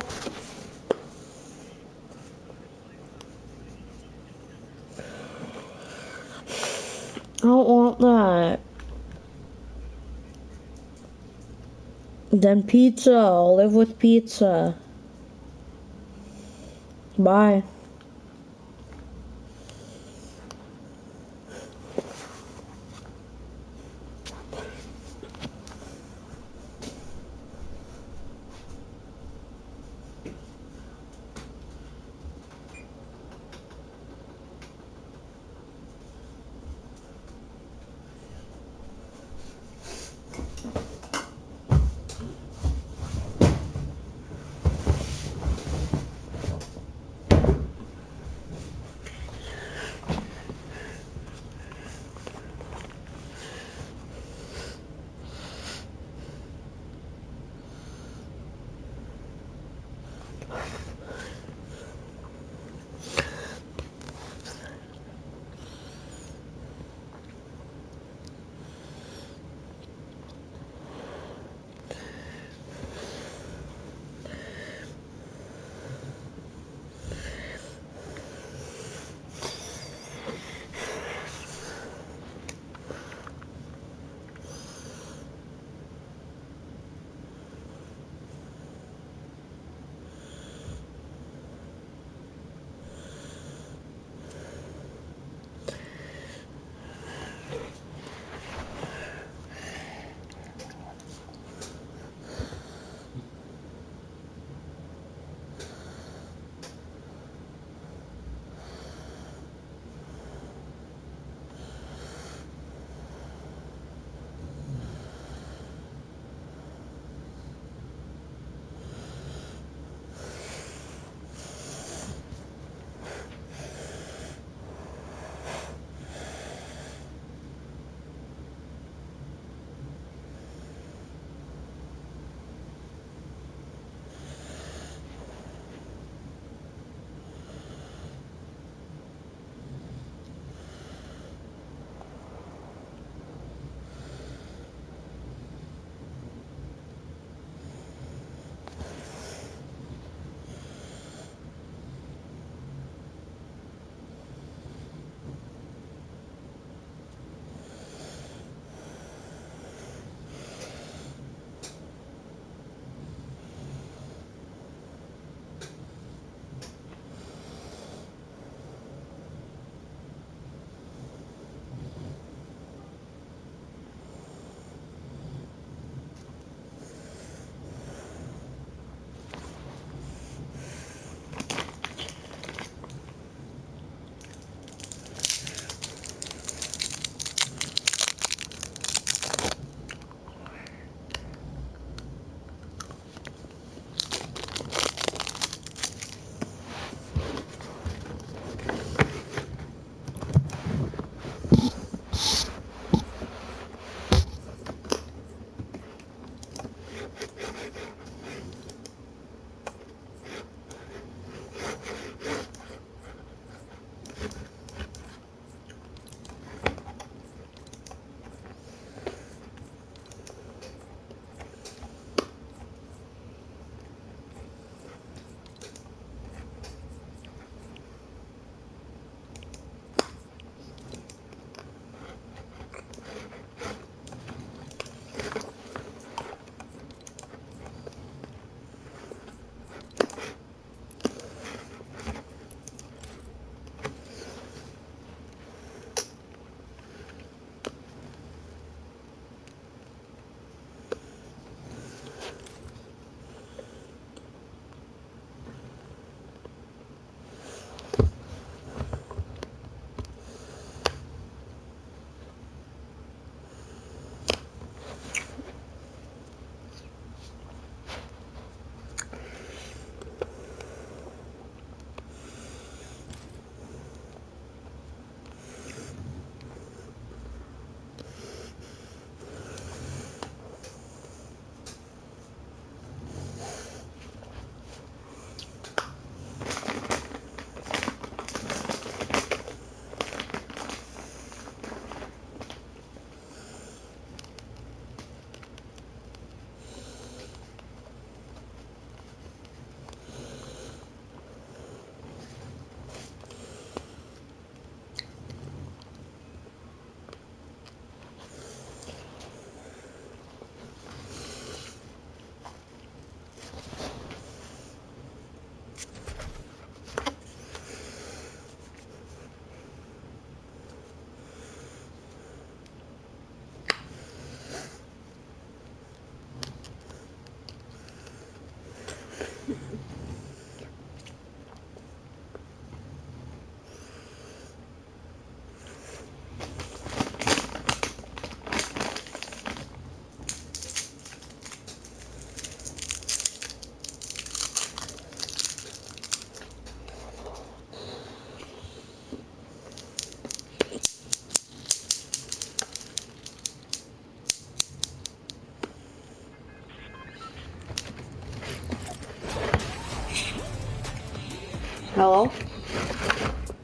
I don't want that. Then pizza. I'll live with pizza. Bye.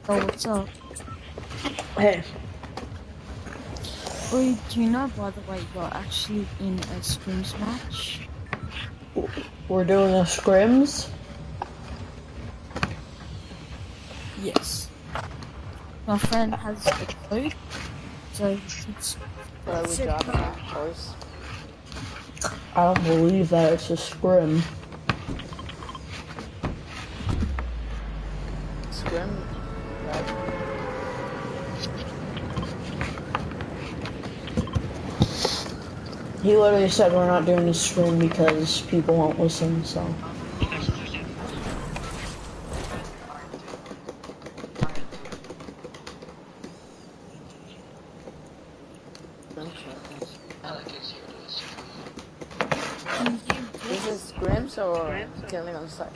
Oh, what's up? Hey, Wait, do you know, by the way, you're actually in a scrims match? we're doing a scrims. Yes. My friend has a code, so it's What are we said dropping code. at, boys? I don't believe that it's a scrim. Scrim, right? He literally said we're not doing a scrim because people won't listen, so. Scrim champions. Can you hear Is Jay? it scrims or killing on sight?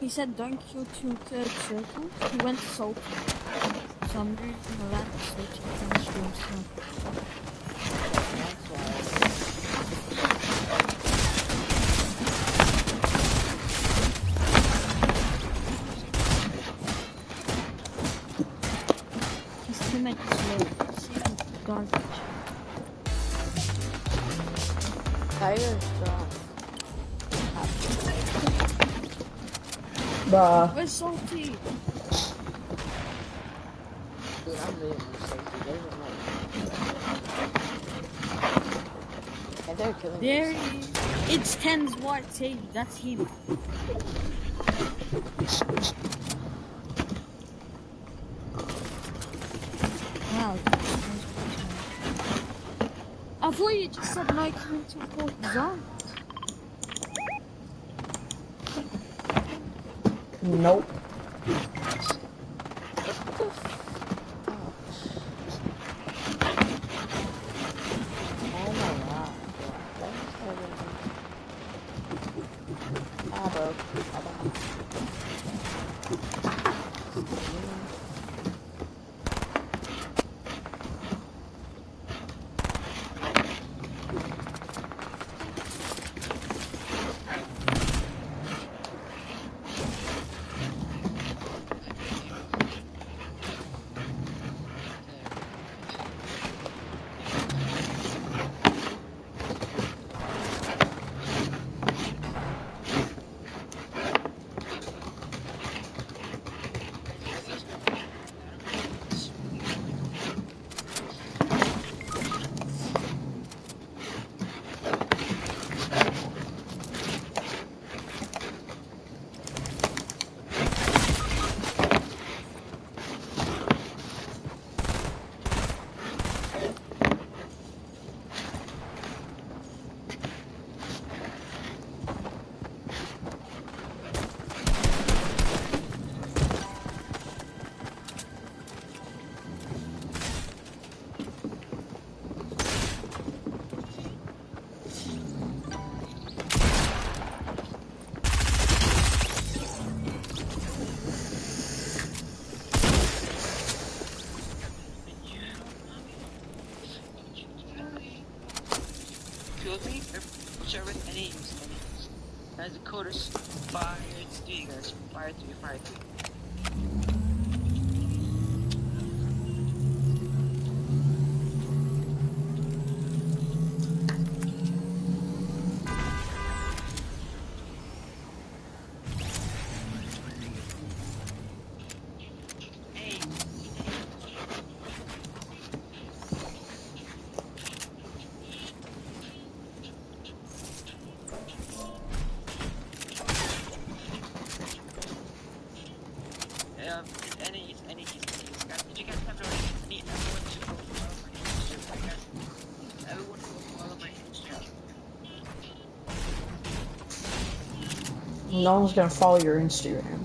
He said don't kill two third circles. He went salty. So I'm moving around so he can stream stuff. That's why. His teammate is low. See him garbage. Tiger is strong. Bruh. Where's salty? Dude, I'm leaving this safety. There's a mic. And they're killing There me. he is. It's 10's white tee. That's him. Wow. I thought you just said no coming to fourth zone. Nope. Oh my god. Ah, bro. Killed me, whichever any use any. Guys, the code is fire 3, guys. Fire 3, fire 3. Hey, any keys. Guys, did you guys have to I need everyone to go follow my Instagram, guys. Everyone go follow my Instagram. No one's gonna follow your Instagram.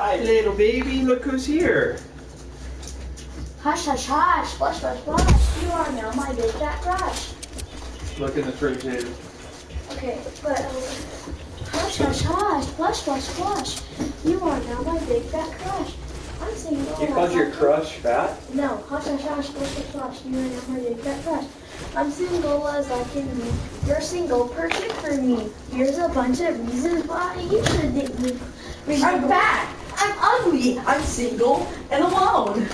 Hi, little baby. Look who's here. Hush, hush, hush. Flush, flush, flush. You are now my big fat crush. Look in the fridge, David. Okay, but hush, hush, hush. Flush, flush, flush. You are now my big fat crush. I'm single. You called your crush fat? No, hush, hush, hush. Flush, flush, flush. You are now my big fat crush. I'm single as I can be. You're single, perfect for me. Here's a bunch of reasons why you should date me. I'm fat. I'm ugly. I'm single and alone.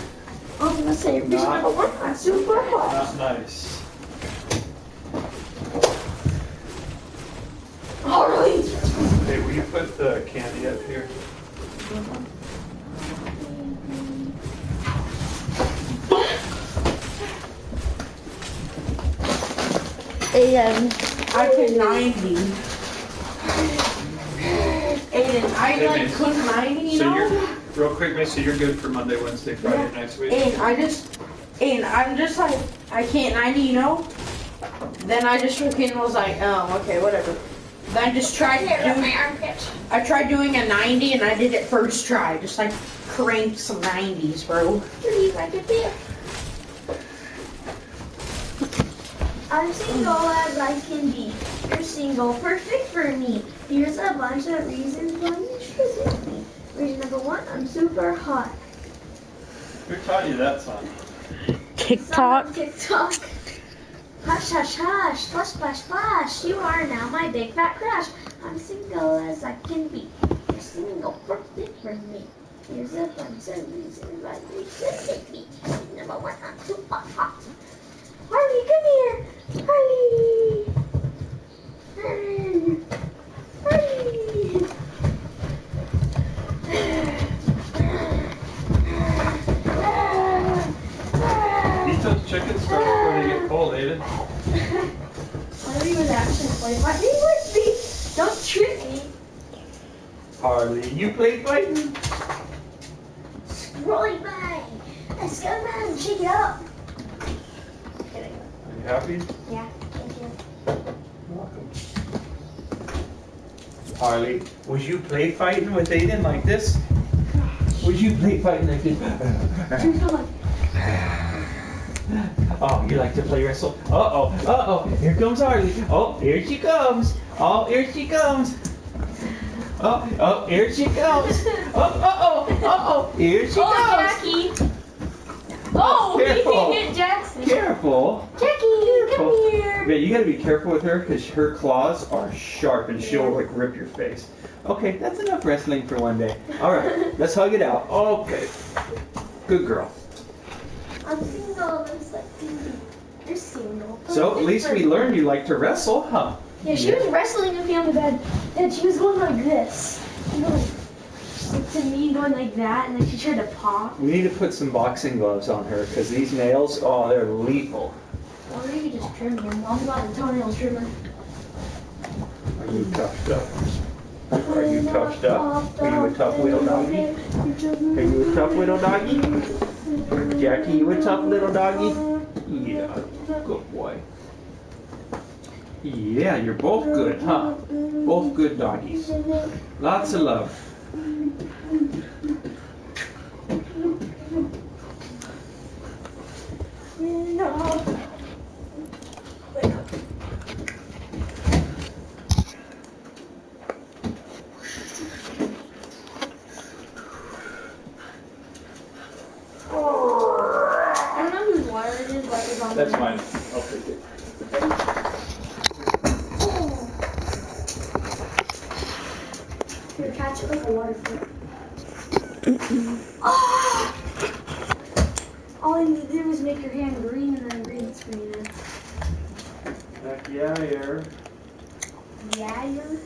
I'm gonna say reason number one. I'm super hot. Not nice. Harley. Hey, will you put the candy up here? Aiden, I can 90. Aiden, I Hey, like man. cook 90, you So know? you're, real quick, miss, so you're good for Monday, Wednesday, Friday next week? And I'm just like, I can't 90, you know? Then I just freaking was like, oh, okay, whatever. Then I just tried doing a 90 and I did it first try. Just like cranked some 90s, bro. I'm single as I can be. You're single, perfect for me. Here's a bunch of reasons why you should date me. Reason number one, I'm super hot. Who taught you that song? TikTok. TikTok. Hush, hush, hush. Flush, splash, splash. You are now my big fat crush. I'm single as I can be. You're single, perfect for me. Here's a bunch of reasons why you should date me. Reason number one, I'm super hot. Harley, come here. Harley. Harley. Harley. Eat those chicken strips before they get cold, Aiden. Harley was actually playing fighting with me. Don't trick me. Harley, you play fighting? Rolling bang. Let's go, man. Shake it up. Are you happy? Yeah, thank you. You're welcome. Harley, would you play fighting with Aiden like this? Would you play fighting like this? Oh, you like to play wrestle? Uh-oh, uh-oh, here comes Harley. Oh, here she comes. Oh, here she comes. Oh, oh, here she comes. Oh, uh-oh, uh-oh, here she comes. Jackie. Oh, Careful. he hit Jackson. Careful. Jackie, come here. Yeah, you gotta be careful with her because her claws are sharp and she'll like rip your face. Okay, that's enough wrestling for one day. All right, let's hug it out. Okay. Good girl. I'm single. It's like, you're single. So at least we learned you like to wrestle, huh? Yeah, she was wrestling with me on the bed, and she was going like this. You know, like to me going like that, and then she tried to pop. We need to put some boxing gloves on her because these nails, oh, they're lethal. Or you could just trim them. Mom got a toenail trimmer. Are you toughed up? Are you toughed up? Are you a tough little doggy? Are you a tough little doggy? Jackie, you a tough little doggy? Yeah, good boy. Yeah, you're both good, huh? Both good doggies. Lots of love. No. I don't know whose water it is, but it's on That's there. mine. I'll take it. Here, catch it like a water fruit. Ah! All I need to do is make your hand green and then green screen it. Heck yeah, here. Yeah, you're...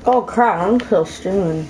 Oh crap, I'm still stewing.